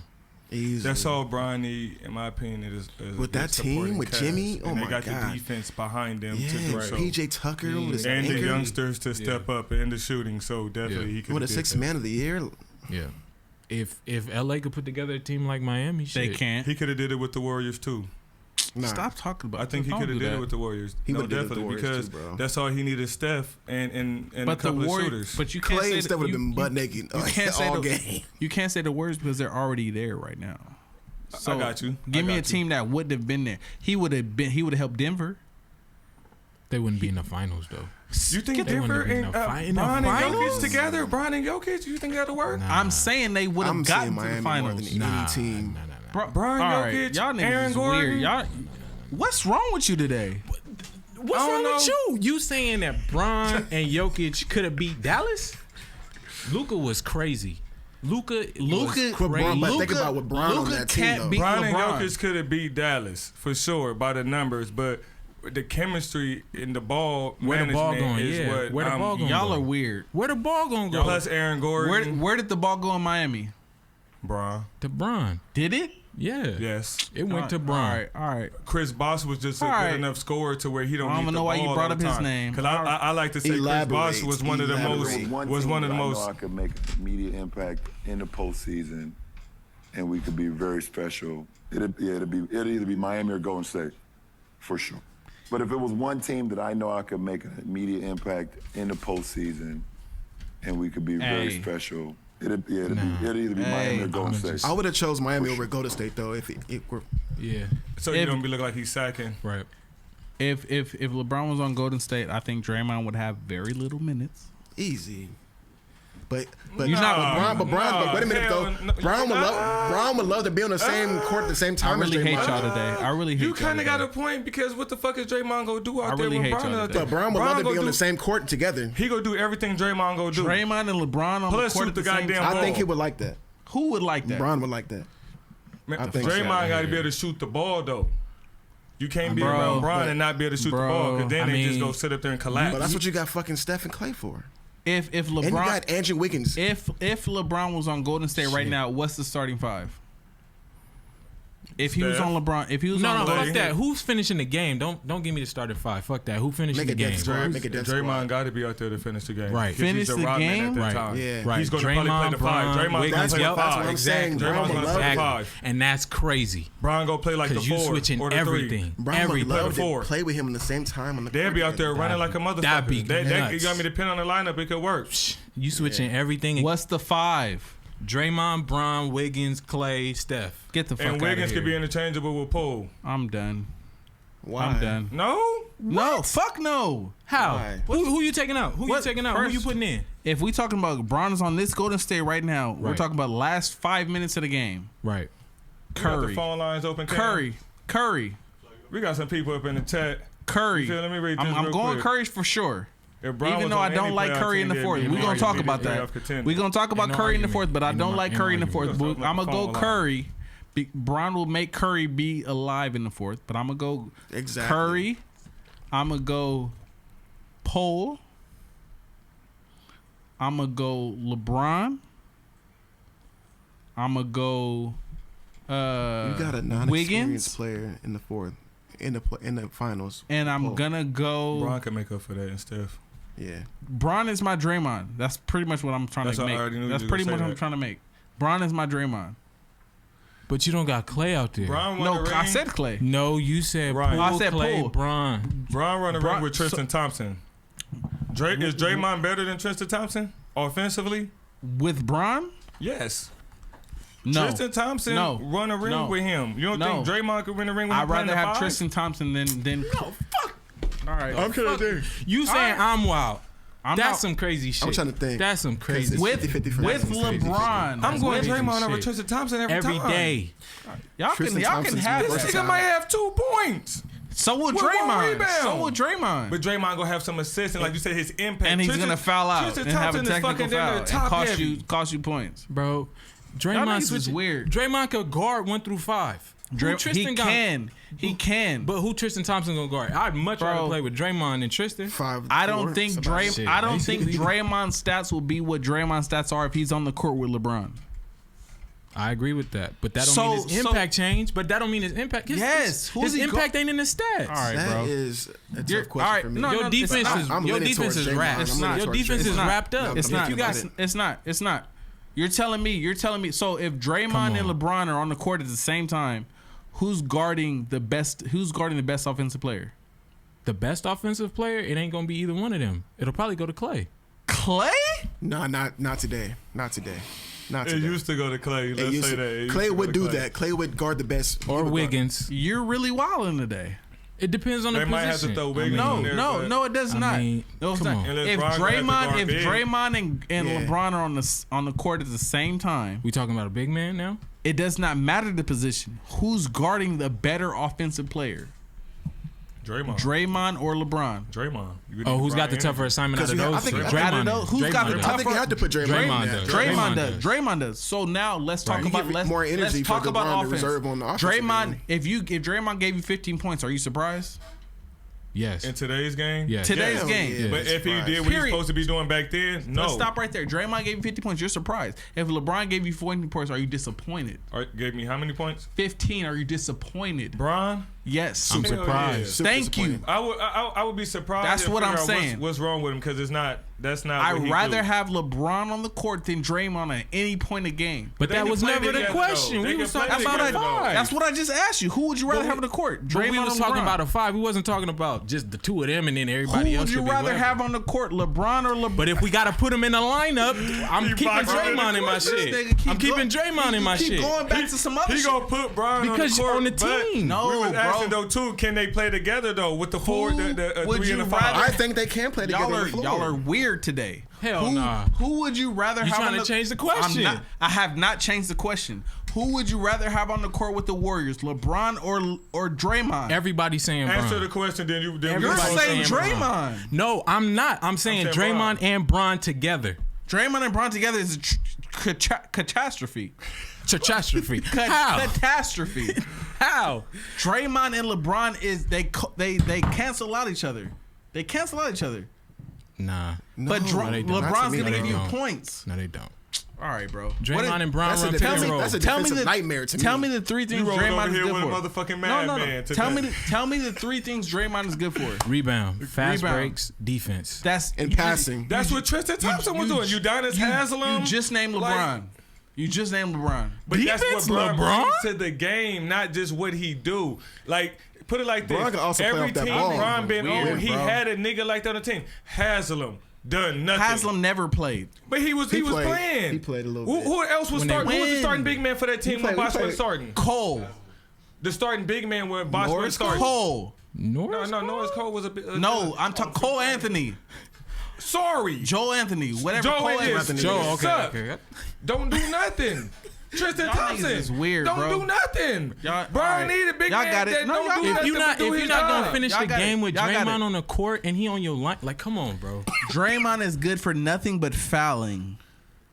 Easily. That's all Brian need, in my opinion. Is With a that good team, supporting with cast. Jimmy, and oh they my got God. the defense behind them Yeah, to do so. PJ Tucker with his And the anchor. youngsters to step up in the shooting. So definitely Yeah. he could. What a sixth man of the year. Yeah. If LA could put together a team like Miami, They shit. can't. He could have did it with the Warriors too. Nah. Stop talking about. I think he don't could have do did that. it with the Warriors. He No, would've did it with the definitely Warriors because too, bro. that's all he needed. Steph and a But the couple of Warriors, shooters. but you can't Clay say and Steph would have been butt you naked can't say all the, game. You can't say the words because they're already there right now. So I got you. Give I me a got you. team that wouldn't have been there. He would have helped Denver. They wouldn't be in the finals though. You think They Denver wouldn't be in and the fi- in the Bron and finals? Jokic together? Bron and Jokic, you think that'll work? I'm saying they would I'm have seeing gotten to Miami the more finals. than any team. Bron, All Jokic, y'all niggas Aaron is Gordon. weird. Y'all, what's wrong with you today? What's I don't wrong with know. you? You saying that Bron and Jokic could have beat Dallas? Luka was crazy. Luka was But crazy. Bron, but think about what Bron on Luka that team can't though. beat Bron and LeBron. Jokic could have beat Dallas for sure by the numbers, but the chemistry in the ball Where the ball management going? is Yeah. what Where the ball going? Y'all are weird. Where the ball gonna go? Plus Aaron Gordon. Where did the ball go in Miami? Bron. To Bron. Did it? Yeah. Yes. It went to Bron. All right. Chris Bosh was just a All good right. enough scorer to where he don't I don't need even the know why you ball brought all the up his time. name. Because I like to say Chris Bosh was one of the most was one of the I know most. I could make an immediate impact in the postseason, and we could be very special. It'd either be Miami or Golden State, for sure. But if it was one team that I know I could make an immediate impact in the postseason, and we could be very Hey. special, it'd either be Miami or Golden State. I would have chose Miami over Golden State though if it were. Yeah. So you don't be looking like he's sacking. Right. If LeBron was on Golden State, I think Draymond would have very little minutes. Easy. But You're not- LeBron. But Bron. But wait a minute hell though. no. Bron would love to be on the same court at the same I time. really as hate Draymond. y'all today. I really hate You y'all kind of got today. a point because what the fuck is Draymond gonna do out I really there hate with Bron y'all out today. there? But Bron would love to gonna be on do- the same court together. He gonna do everything Draymond gonna do. Draymond and LeBron on Plus the court shoot at the the same goddamn time. ball. I think he would like that. Who would like that? Bron would like that. Man, I think so. Draymond got to be able to shoot the ball though. You can't be Bro, around Bron but- and not be able to shoot the bro, ball because then I they just mean, go sit up there and collapse. But that's what you got fucking Steph and Clay for. If And you LeBron got Andrew Wiggins. if LeBron was on Golden State right now, what's the starting five? If he was Steph. on LeBron, if he was No, on no, LeBron, fuck that. Who's finishing the game? Don't give me the starting five. Fuck that. Who finishing Make the a death game? squad. Make a death Draymond squad. got to be out there to finish the game. Right. Because Finish he's a the rock man game? at that Right. time. Yeah. Right. He's going to probably play the five. Bron, Draymond's going Wiggins, to play the yep. That's what five. I'm saying. Exactly. Bron Draymond's would gonna love play the it. Exactly. five. And that's crazy Bron going to play like the because you four switching or the everything. Bron would Everything. love to Four. play with him in the same time on the They'll court be out there together. running like a motherfucker. That'd be You nuts. got me depend on the lineup. It could work. You switching everything. what's the five? Draymond, Bron, Wiggins, Clay, Steph. Get the fuck And out Wiggins of here. could be interchangeable with Poole. I'm done. Why? I'm done. No? No, fuck no. How? Why? Who you taking out? Who you What? taking out? Who you First- putting in? If we talking about LeBron is on this Golden State right now, we're Right. talking about last 5 minutes of the game. Right. We got the Curry, phone lines open. Cam. Curry. We got some people up in the chat. Curry. You feel? Let me read this I'm real going quick. Curry for sure. If Bron Even was though I on don't any like playoff Curry in team, the they'd fourth, be we're gonna already talk be about a that. playoff contender. We're gonna talk about no Curry in the argument. fourth, but I Ain't don't no- like ain't no Curry in the fourth. argument. I'm gonna go Phone line. Curry. Bron will make Curry be alive in the fourth, but I'm gonna go Exactly. Curry. I'm gonna go Poole. I'm gonna go LeBron. I'm gonna go You got a non-experienced Wiggins, player in the fourth, in the finals. and I'm Poole. gonna go. Bron can make up for that and Steph. Yeah. Bron is my Draymond. That's pretty much what I'm trying That's to what I make. already knew That's you was pretty gonna much say what I'm that. trying to make. Bron is my Draymond. But you don't got Clay out there. Bron won No, the ring. I said Clay. No, you said Right. Poole, I said Clay, Poole. Bron. Bron run the Bron- ring with Tristan Thompson. Is Draymond better than Tristan Thompson offensively? With Bron? Yes. No. Tristan Thompson No. run a ring No. with him. You don't No. think Draymond could win a ring with him? I'd rather playing the have five? Tristan Thompson than. No, fuck. All right. I'm trying to think. You saying I'm wild. I'm That's not- some crazy shit. I'm trying to think. That's some crazy It's shit. with 50-50 for with me. It's 50-50. LeBron. I'm going Crazy Draymond over shit. Tristan Thompson every Every time. day. Y'all Tristan can Thompson's have This that. versatile. nigga might have 2 points. So will With one Draymond. rebound. So will Draymond. But Draymond gonna have some assists and like you said, his impact. And he's Tristan- gonna foul out Tristan and have a Thompson is technical fucking damn foul near and top cost heavy. you points. Bro, Y'all Draymond niggas is switches. weird. Draymond could guard 1 through 5. Who Tristan He got? can. He can. But who Tristan Thompson gonna guard? I'd much rather Bro. play with Draymond than Tristan. 5. I don't think Shit, I don't think basically. Draymond's stats will be what Draymond's stats are if he's on the court with LeBron. I agree with that, but that don't So- mean his impact change. But that don't mean his impact. Yes, who's his he impact ain't in the stats. All right, That bro. is a You're- tough question all right, for me. no, Your no, defense it's not. is I'm your leaning defense towards is Draymond. wrapped. I'm leaning Your towards defense is Draymond. wrapped up. It's If not. you got It's not. You're telling me. So if Draymond and on. LeBron are on the court at the same time, who's guarding the best offensive player? the best offensive player, it ain't gonna be either one of them. It'll probably go to Clay. Clay? No, not today. Not today. Not It today. used to go to Clay. Let's say that. Clay would do that. Clay would guard the best. Or Wiggins. You're really wilding today. It depends on the They position. might have to throw Wiggins on there. but- No, it does not. mean, No, it's come not. on. Unless If Bron gonna have to guard Draymond big. and Yeah. LeBron are on the court at the same time, We talking about a big man now? it does not matter the position. Who's guarding the better offensive player? Draymond or LeBron? Draymond. Oh, who's got the tougher assignment out of those? Draymond does. Who's got the tougher? I think you have to put Draymond in there. Draymond does. Draymond does. So now let's talk You about give more energy let's for talk about LeBron to offense. reserve on the offensive Draymond, end. if Draymond gave you 15 points, are you surprised? Yes. In today's game? Yes. Today's Hell game. yeah. But if he did what he's supposed to be doing back then, no. Let's stop right there. Draymond gave you 50 points. You're surprised. If LeBron gave you 40 points, are you disappointed? Gave me how many points? 15. Are you disappointed? Bron? Yes. I'm surprised. Super Thank you. disappointed. I would be surprised. That's to what I'm figure out saying. What's wrong with him? Because that's not. what I'd he rather do. have LeBron on the court than Draymond at any point of game. But They that can was play never the together, question. though. They We can was play talking That's, about a together, though. five. that's what I just asked you. Who would you rather have on the court? But we Draymond was or talking LeBron? about a five. We wasn't talking about just the two of them and then everybody Who else. would you could be rather whatever. have on the court, LeBron or LeBron? But if we got to put him in a lineup, I'm You keeping boxing Draymond in my This shit. nigga keep I'm keeping Draymond in my keep shit. going back to some other He shit. gonna put Bron Because on on the the court. but team. No, we was asking bro. though too. Can they play together though with the four, the would 3 and you the 5? rather- I think they can play together. Y'all on are the floor. y'all are weird today. Hell who, nah. Who would you rather You have? trying on to change the question. I have not changed the question. Who would you rather have on the court with the Warriors, LeBron or Draymond? Everybody's saying Answer Bron. the question. Then you. Then You're Everybody's saying saying Draymond. No, I'm not. I'm saying saying Draymond Bron. and Bron together. Draymond and Bron together is a catastrophe. Catastrophe. How? Catastrophe. How? Draymond and LeBron is they cancel out each other. They cancel out each other. Nah. But No, they don't. LeBron's Not to me, gonna they give you don't. points. No, they don't. All right, bro. Draymond and Bron That's a run pick and defensive- roll. that's a Tell me defensive the nightmare to me. Tell me the three things You rolled Draymond over is here good with a for. motherfucking madman today. Tell me the three things Draymond is good for. Rebound, fast Rebound. breaks, defense. That's And you- passing. That's what Tristan Thompson was doing. Udonis Haslem. You just named LeBron. You just named LeBron. But Defense, that's what LeBron? brings to the game, not just what he do. Like, put it like this: Bron can also play every off that team ball. Bron been Weird, on, he bro. had a nigga like that on the team. Haslam done nothing. Haslam never played. But he was He was played. playing. He played a little bit. Who else was When they starting? Who was the win. starting big man for that team when played- he Bosh was played. starting? Cole. The starting big man when Bosh was Norris starting. Cole. Norris? No, Norris Cole was a bit. No, I'm talking Cole Anthony. Sorry, Joel Anthony. Whatever Joe Cole Anthony. Anthony. Joe, What's okay, up? okay. Don't do nothing. Tristan Y'all niggas Thompson is weird, don't bro. do nothing. Y'all- Brian all right. need a big Y'all man got it. that No, don't y'all do got it. nothing If but do you're his not gonna job. finish Y'all the got game it. with Y'all got Draymond it. on the court and he on your line, like, come on, bro. Draymond is good for nothing but fouling.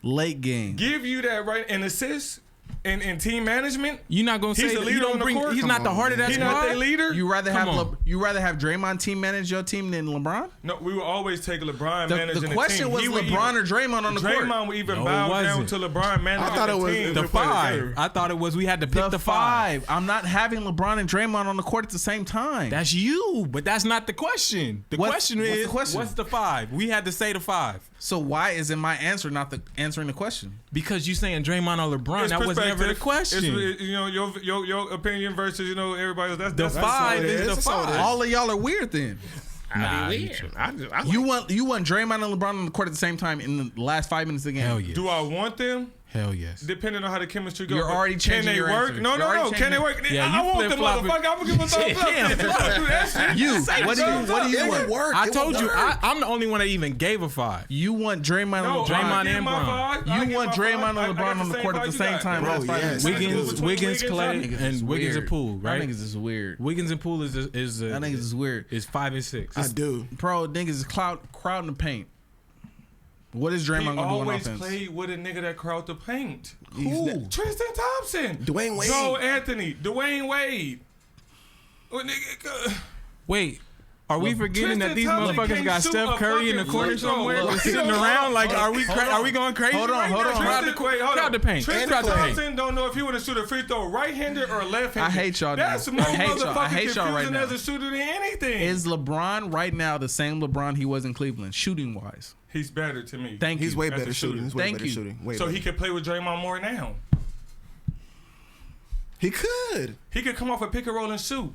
Late game. Give you that right and assist and team management. You're not gonna He's say the that leader you don't on the bring. court? He's Come not the on, heart of that He's squad. not their leader. You rather Come have on. you rather have Draymond team manage your team than LeBron? No, we will always take LeBron managing The question team. was He would LeBron even- or Draymond on the court. Draymond would even No, it bow down wasn't. to LeBron managing I thought the it was- team. The They play five. together. I thought it was we had to pick the five. I'm not having LeBron and Draymond on the court at the same time. That's you, but that's not the question. The What's- question what's is, the question? what's the five? We had to say the five. So why isn't my answer not the answering the question? Because you saying Draymond or LeBron, It's that was never the perspective. question. It's, you know your opinion versus everybody else. The That's five all it is is. the That's all it five. is. All of y'all are weird then. Nah, You want Draymond and LeBron on the court at the same time in the last 5 minutes of the game? Hell yeah. Do I want them? Hell yes. Depending on how the chemistry goes. You're already Can changing they your work? answer. No, You're already Can they changing- work? Yeah, I you want the flip-flopping. motherfucker. I'm gonna give him a thumbs up. Yeah. If I do that shit. You, Say what do you thumbs up. want? It would work. I It told would you, work. I'm the only one that even gave a five. You want Draymond No, and Draymond I give and my Bron. five. I You give want my Draymond five. and I got LeBron on the court at the five same you got. time. Bro, Last 5 yes. minutes. Wiggins, Clay, and Wiggins and Poole, right? That niggas is weird. Wiggins and Poole is That niggas is weird. is 5 and 6. I do. Bro, niggas is crowding the paint. What is Draymond He gonna do on always offense? played with a nigga that crowd the paint. Who? Tristan Thompson. Dwayne Wade. Joe Anthony. Dwayne Wade. Oh, nigga, Wait, are we forgetting that Tristan these Thompson motherfuckers can't got shoot Steph a Curry in the fucking corner free throw. somewhere, Look, sitting hold on, around? Like, hold are on, we hold are we going crazy? Hold on, right hold now? on. Crowd the, crowd the paint. Tristan Crowd the paint. Thompson don't know if he want to shoot a free throw right-handed or left-handed. I hate y'all That's niggas. more I hate y'all. I motherfucking hate y'all right confusing now. as a shooter than anything. Is LeBron right now the same LeBron he was in Cleveland, shooting wise? He's better to me. Thank you. He's way As a better shooter. shooting. He's way Thank better you. shooting. Way So better. he could play with Draymond more now. He could. He could come off a pick and roll and shoot.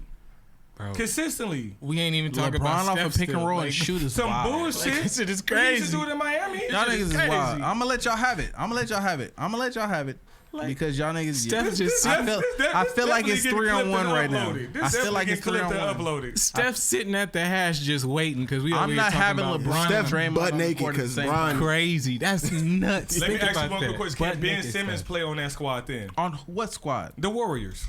consistently. We ain't even talking LeBron about off Steph a pick and still, roll like, and shoot is Some wild. bullshit. Like, this shit is He used crazy. to do it in Miami. Y'all niggas is crazy. wild. I'm gonna let y'all have it. Because y'all niggas. Steph just- I feel like it's 3-on-1 right now. I feel like it's 3-on-1. uploaded. Steph's sitting at the hash just waiting because we. I'm over not here talking having about LeBron Steph Draymond butt on the naked court at the because same Bron. crazy. That's nuts. Let me Think ask you about one that. quick question. Can Butt Ben naked Simmons stuff. play on that squad then? On what squad? The Warriors.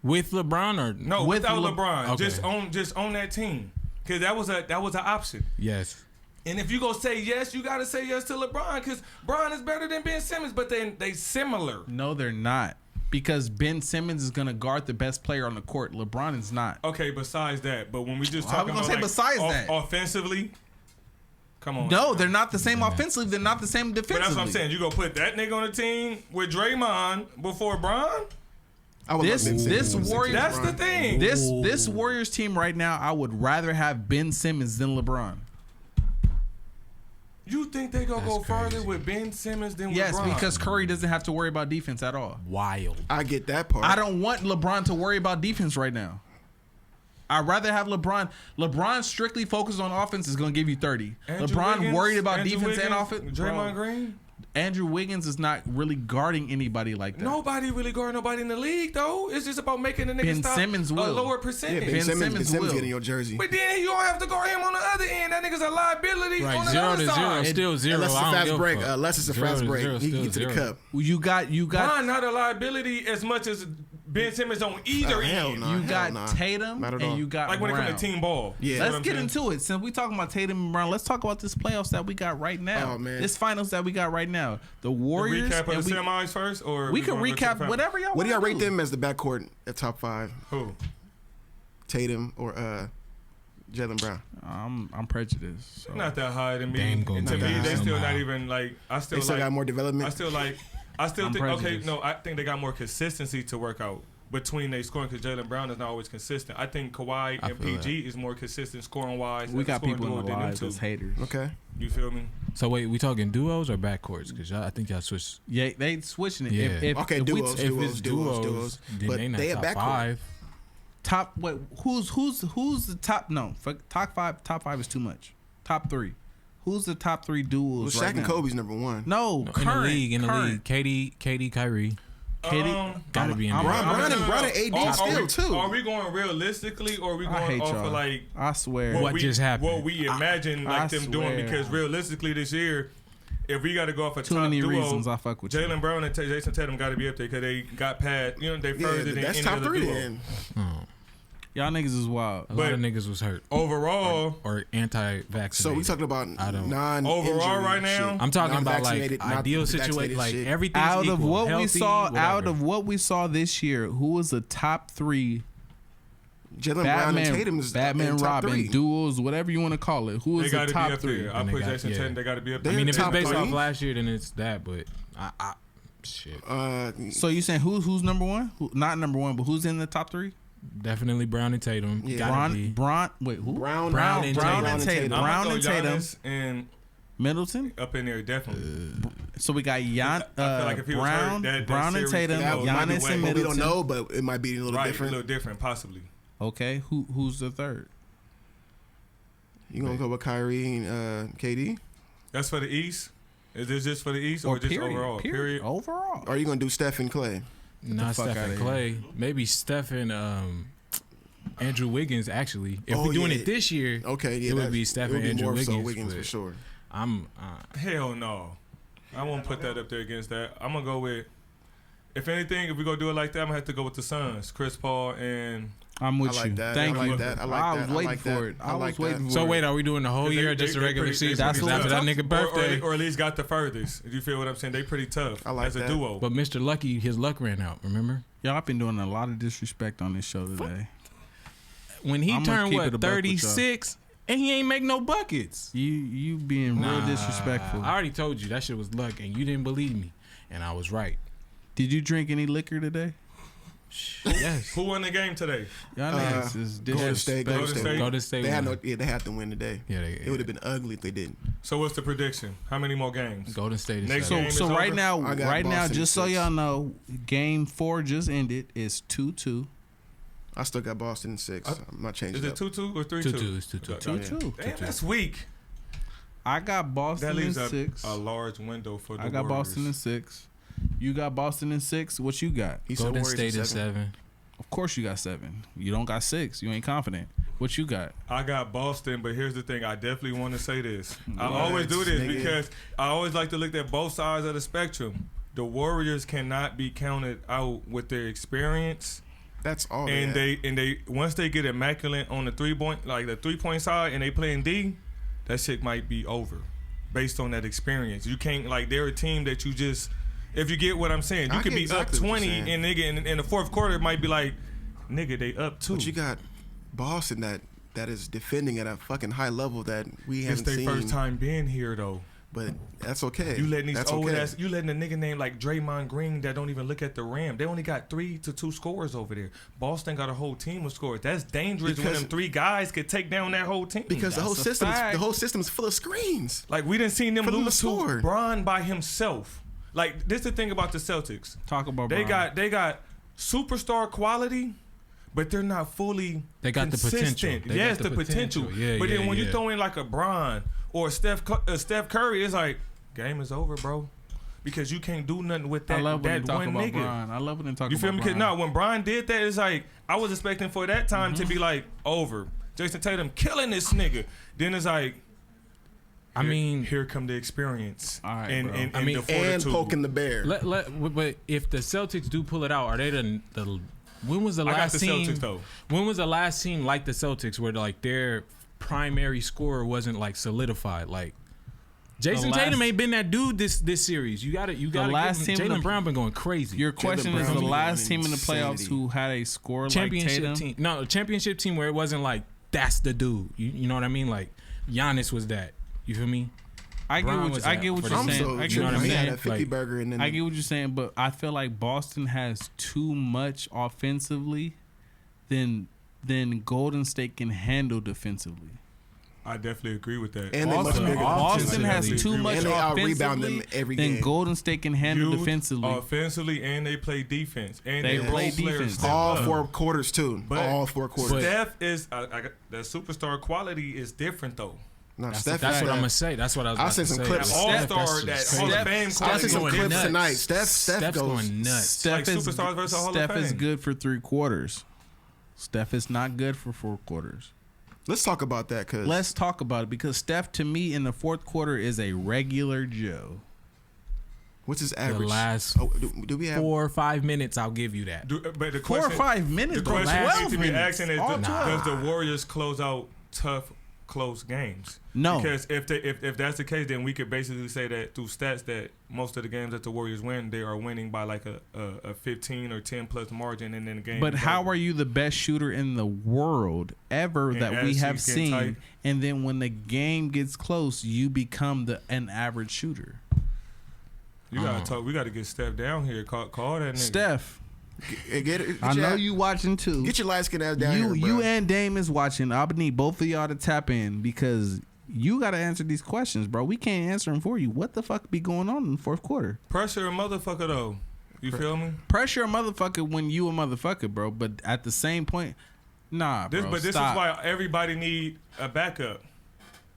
With LeBron or No, With without Le- LeBron. Okay. Just on that team. Because that was an option. Yes. And if you go say yes, you gotta say yes to LeBron because Bron is better than Ben Simmons, but then they similar. No, they're not. Because Ben Simmons is gonna guard the best player on the court. LeBron is not. Okay, besides that, but when we just How talking we gonna about say besides that? offensively, come on. No, they're not the same offensively. They're not the same But defensively. that's what I'm saying. You gonna put that nigga on the team with Draymond before Bron? I would This love Ben this Simmons. Warriors. That's the thing. This Warriors team right now, I would rather have Ben Simmons than LeBron. You think they gonna go That's further crazy. with Ben Simmons than with Yes, Bron? because Curry doesn't have to worry about defense at all. Wild. I get that part. I don't want LeBron to worry about defense right now. I'd rather have LeBron. LeBron strictly focused on offense is going to give you 30. Andrew LeBron Wiggins, worried about Andrew defense and Wiggins, offense. Draymond Bro, Green? Andrew Wiggins is not really guarding anybody like that. Nobody really guarding nobody in the league though. It's just about making the nigga Ben stop Simmons a will. lower Yeah, percentage. Ben Ben Simmons, Simmons will. getting your jersey. But then you don't have to guard him on the other end. That nigga's a liability Right, on the 0 other to 0, side. still 0. Unless it's a I don't fast give break. fuck. Unless it's a 0 fast to break. 0, He can still get to the 0. cup. You got Bron not a liability as much as Ben Simmons on either hell end. no. you got nah. Tatum Not at and all. you got Like when it Brown. comes to team ball. Yeah. You know what Let's I'm get saying? into it. Since we talking about Tatum and Brown, let's talk about this playoffs that we got right now. Oh, man. This finals that we got right now. The Warriors. Recap of and the semis first, or we can gonna go to the recap finals? whatever y'all What do y'all wanna rate them as the backcourt at top 5? Who? Tatum or Jaylen Brown? I'm prejudiced. So. Not that high to me. Dame gonna And to be me, there they still somehow. not even like. I still They still like. got more development. I still I'm think. Okay, prejudiced. no, I think they got more consistency to work out between they scoring because Jaylen Brown is not always consistent. I think Kawhi and feel PG is more consistent scoring wise. We got people in the lives that's haters. Okay. You feel me? So wait, we talking duos or backcourts? Because I think y'all switched. Yeah, they switching it. Yeah. Okay, duos, If it's duos. then But they not they a top backcourt. 5. Top what? Who's the top? No, for top 5. Top 5 is too much. Top 3. Who's the top 3 duels? Well, Shaq right and now? Kobe's number 1. No, In the current, league, current. KD, Kyrie. Gotta be in there. Brown and AD still, too. Are we going realistically, or are we I going hate off y'all. of like I swear. What just happened? What we imagine I like them doing? swear. Because realistically, this year, if we got to go off a Too top many duo, reasons I fuck with you. Jaylen Brown and Jason Tatum got to be up there because they got past. You know, they further than that's any top other 3 duo. then. Y'all niggas is wild. A lot of niggas was hurt Overall, or anti-vaccinated. So we talking about I don't- non-injury Overall right now, shit. I'm talking about like Non-vaccinated, not ideal vaccinated situation, like shit. everything's Out of equal, what we healthy, saw, out whatever. of what we saw this year, who was the top 3 Jaylen Brown and Batman, Tatum is Batman, in top Robin 3. duels, whatever you want to call it? Who they is the got to be top up 3? there. I And they put got- Jason yeah. Tatum. They got to be up there. I mean, if it's top based 3. off last year, then it's that. But I shit, So you saying who's number 1? Not number 1, but who's in the top 3? definitely Brown and Tatum. Yeah. Gotta be. Wait, who? Brown Brown and and Tatum. Tatum. I'm Brown gonna and go Tatum. Giannis and Middleton. up in there definitely. So we got I feel like if he was Brown, hurt, that Brown and series Tatum, could go Might be Giannis way, and but we Middleton. don't know, but it might be a little Right, different. a little different, possibly. Okay, who's the third? You gonna go with Kyrie and KD? That's for the East. Is this just for the East or just period, overall? Period. Overall. Or are you gonna do Steph and Clay? Not fuck Steph outta and here. Clay. Maybe Steph and Andrew Wiggins. Actually, if Oh, we're doing yeah. it this year, Okay, yeah, it would that's- be Steph it would and be Andrew more Wiggins. so Wiggins for but sure. I'm Hell no. I won't put that up there against that. I'm gonna go with. If anything, if we gonna do it like that, I'm gonna have to go with the Suns, Chris Paul and. I'm with I like you. that. Thank I like you. that. I like I that. was I waiting like for that. it. I I like was waiting that. for So it. wait, are we doing the whole They- year or just they the regular pretty- season? That's Because what after that I'm- nigga birthday. Or at least got the furthest. You feel what I'm saying? They pretty tough I like as a that. duo. But Mr. Lucky, his luck ran out. Remember Y'all have been doing a lot of disrespect on this show today. when he I'ma turned keep it a buck with y'all. 36 and he ain't make no buckets. You being real Nah, disrespectful. I already told you that shit was luck, and you didn't believe me, and I was right. Did you drink any liquor today? Yes. Who won the game today? Y'all niggas is Golden State. disrespectful. Golden State. Golden State They had won. no. Yeah, they had to win today. Yeah, It would have been ugly if they didn't. So what's the prediction? How many more games? Golden State is Next seven. game So is right over? now, I got Boston just so 6. y'all know, Game 4 just ended. It's 2-2. I still got Boston in 6. I'm not changing. Is it 2-2 or 3-2? 2-2. It's 2-2. 2-2. Damn, that's weak. I got That Boston in leaves 6. a large window for the I got Warriors. Boston in 6. You got Boston in 6. What you got? He said Golden Warriors State in is 7. Of course you got 7. You don't got 6. You ain't confident. What you got? I got Boston, but here's the thing. I definitely want to say this. I What? always do this Nigga. because I always like to look at both sides of the spectrum. The Warriors cannot be counted out with their experience. That's all. And they they once they get immaculate on the 3-point side and they playing D, that shit might be over based on that experience. You can't they're a team that you just, if you get what I'm saying, you I could get be exactly up what 20 you're saying. and nigga in the fourth quarter it might be like, nigga, they up 2. But you got Boston that is defending at a fucking high level that we It's haven't their seen. first time being here though. But that's okay. You letting these that's old okay. ass, you letting a nigga named like Draymond Green that don't even look at the rim. They only got 3 to 2 scores over there. Boston got a whole team of scores. That's dangerous when Because- them 3 guys could take down that whole team. Because the That's whole a system fact. is full of screens. Like we didn't see them For them to lose to score. Bron by himself. Like this is the thing about the Celtics. Talk about They Bron. got superstar quality, but they're not fully They got the consistent. potential. They Yes, got the the potential. potential. Yeah, but then yeah, when you yeah. throw in like a Bron or Steph Curry, it's like game is over, bro. Because you can't do nothing with I that, love when that they talk one about nigga. Bron. I love when they talk You feel about me? Because Bron. no, when Bron did that, it's like I was expecting for that time to be like over. Jason Tatum killing this nigga. Then it's like, I mean, here come the experience. All right, and, bro. and, I mean, the And fortitude. poking the bear. but if the Celtics do pull it out, are they the when was the I got last the team? Celtics, though. When was the last team like the Celtics where like their primary scorer wasn't like solidified? Like Jason last- Tatum ain't been that dude this series. You got to last team in Jalen the- Brown been going crazy. Your question Brown is the been last going team in the playoffs insanity. who had a score like championship Tatum. team. No, championship team where it wasn't like that's the dude. You know what I mean? Like Giannis was that. You feel me? I Bron get was what that you're for the I'm saying. so I get you know what what I you're he mean? had a saying. 50 Like- burger and then I get what you're saying, but I feel like Boston has too much offensively than Golden State can handle defensively. I definitely agree with that. And they much Boston, bigger. Boston has Offensively, too much and they out-rebound them offensively every than game. Golden State can handle Huge defensively. offensively, and they play defense. And They they play role players defense. step All up. 4 quarters too. But all 4 quarters. Steph is the superstar quality is different though. No, That's Steph what had I'm that. gonna say. That's what I was I'll about send to some say. clips. That Steph- all-star, that that's Hall of crazy. Fame I'll quality. see some going clips nuts. tonight. Steph Steph's goes going nuts. Steph like is superstars versus Hall of Steph is Fame. good for 3 quarters. Steph is not good for 4 quarters. Let's talk about that because Let's talk about it because Steph to me in the 4th quarter is a regular Joe. what's his The average? last Oh, do we have 4 or 5 minutes, I'll give you that. But the 4 or question, 5 minutes, the bro. question 12 needs to be minutes. asking is, All does 12. the Warriors close out tough, close games? No. Because if that's the case, then we could basically say that through stats that most of the games that the Warriors win, they are winning by like a 15 or 10 plus margin, and then the game. But is how over. are you the best shooter in the world ever And that we as have he's getting seen? tight- And then when the game gets close, you become an average shooter. You gotta talk. We gotta get Steph down here. Call that nigga. Steph, get I know your- you watching too. Get your light skin ass down you here, bro. you and Dame is watching. I need both of y'all to tap in because you got to answer these questions, bro. We can't answer them for you. What the fuck be going on in the 4th quarter? Pressure a motherfucker though. You feel me? Pressure a motherfucker when you a motherfucker, bro. But at the same point, nah, bro. This stop. is why everybody need a backup.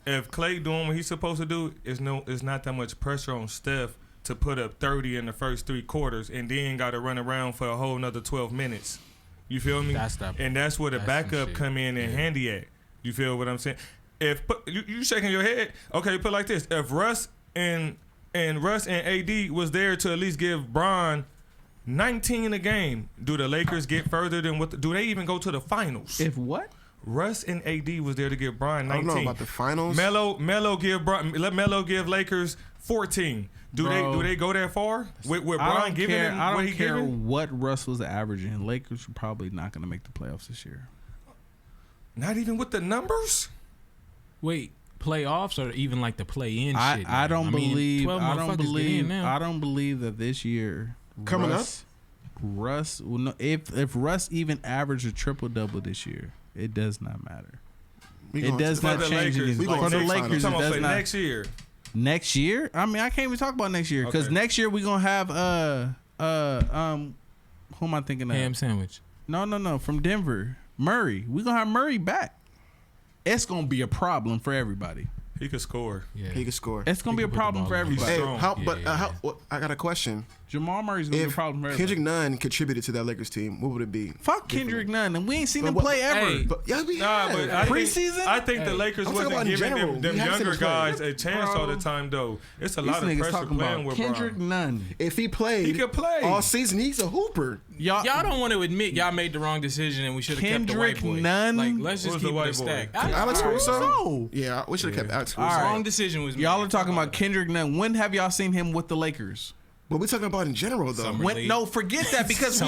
If Clay doing what he's supposed to do, it's not that much pressure on Steph to put up 30 in the first 3 quarters and then got to run around for a whole nother 12 minutes. You feel me? That's where the some backup shit. come in and handy at. You feel what I'm saying? If you shaking your head, okay, put it like this: if Russ and AD was there to at least give Bron 19 a game, do the Lakers get further than what? Do they even go to the finals? If what? Russ and AD was there to give Bron 19. I don't know about the finals. Melo give Lakers 14. Do Bro. they go that far with I Bron don't giving care. him I what don't he care giving? what Russ was averaging. Lakers are probably not going to make the playoffs this year. Not even with the numbers. Wait, playoffs or even like the play-in I shit? I don't believe. 12 I don't motherfuckers get in believe. now. I don't believe that this year Coming Russ will no, if Russ even averaged a triple double this year, it does not matter. We It going does to- not For the change Lakers, anything. We going For the to the Lakers, I'm it talking about does for not. next year. Next year? I mean, I can't even talk about next year because Okay. next year we gonna have who am I thinking of? Ham sandwich. No. From Denver. Murray. We're going to have Murray back. It's going to be a problem for everybody. He could score. Yeah. He could score. It's going to be a problem for everybody. Hey, I got a question. Jamal Murray's going to be a problem for everybody. Kendrick Nunn contributed to that Lakers team, what would it be? Fuck Kendrick Nunn, and we ain't seen him play ever. Hey, but preseason? I think the Lakers wasn't giving them younger guys a chance all the time, though. It's a lot of pressure playing with Kendrick Nunn. If he played, he could play all season. He's a hooper. Y'all don't want to admit y'all made the wrong decision and we should have kept the white boy. Nunn. Like, let's just keep it a stack. Alex Caruso? Yeah, we should have kept Alex Caruso. Wrong decision was made. Y'all are talking about Kendrick Nunn. When have y'all seen him with the Lakers? But we're talking about in general, though. No, forget that because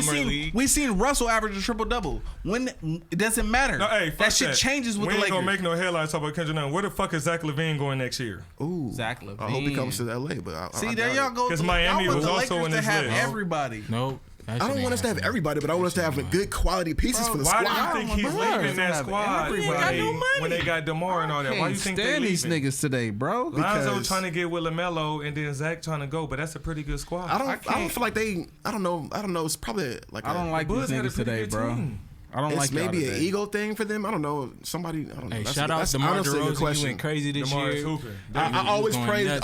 we seen Russell average a triple-double. When it doesn't matter. No, hey, that shit changes with the Lakers. We ain't gonna make no headlines talking about Kendrick Nunn. Where the fuck is Zach LaVine going next year? Ooh, Zach LaVine. I hope he comes to LA. But see, there y'all go. Because Miami was also in this list. Everybody. Nope. I don't want us to have everybody, but I want us to have good quality pieces for the squad. Why do you think he's leaving that squad when they got DeMar and all that? Why do you think they're leaving? These niggas today, bro? Lonzo trying to get with LaMelo and then Zach trying to go, but that's a pretty good squad. I don't feel like they. I don't know. It's probably like I don't like these niggas today, bro. I don't like maybe an ego thing for them. I don't know. Somebody. I don't know. Hey, shout out to DeMar DeRozan. He went crazy this year. I always praise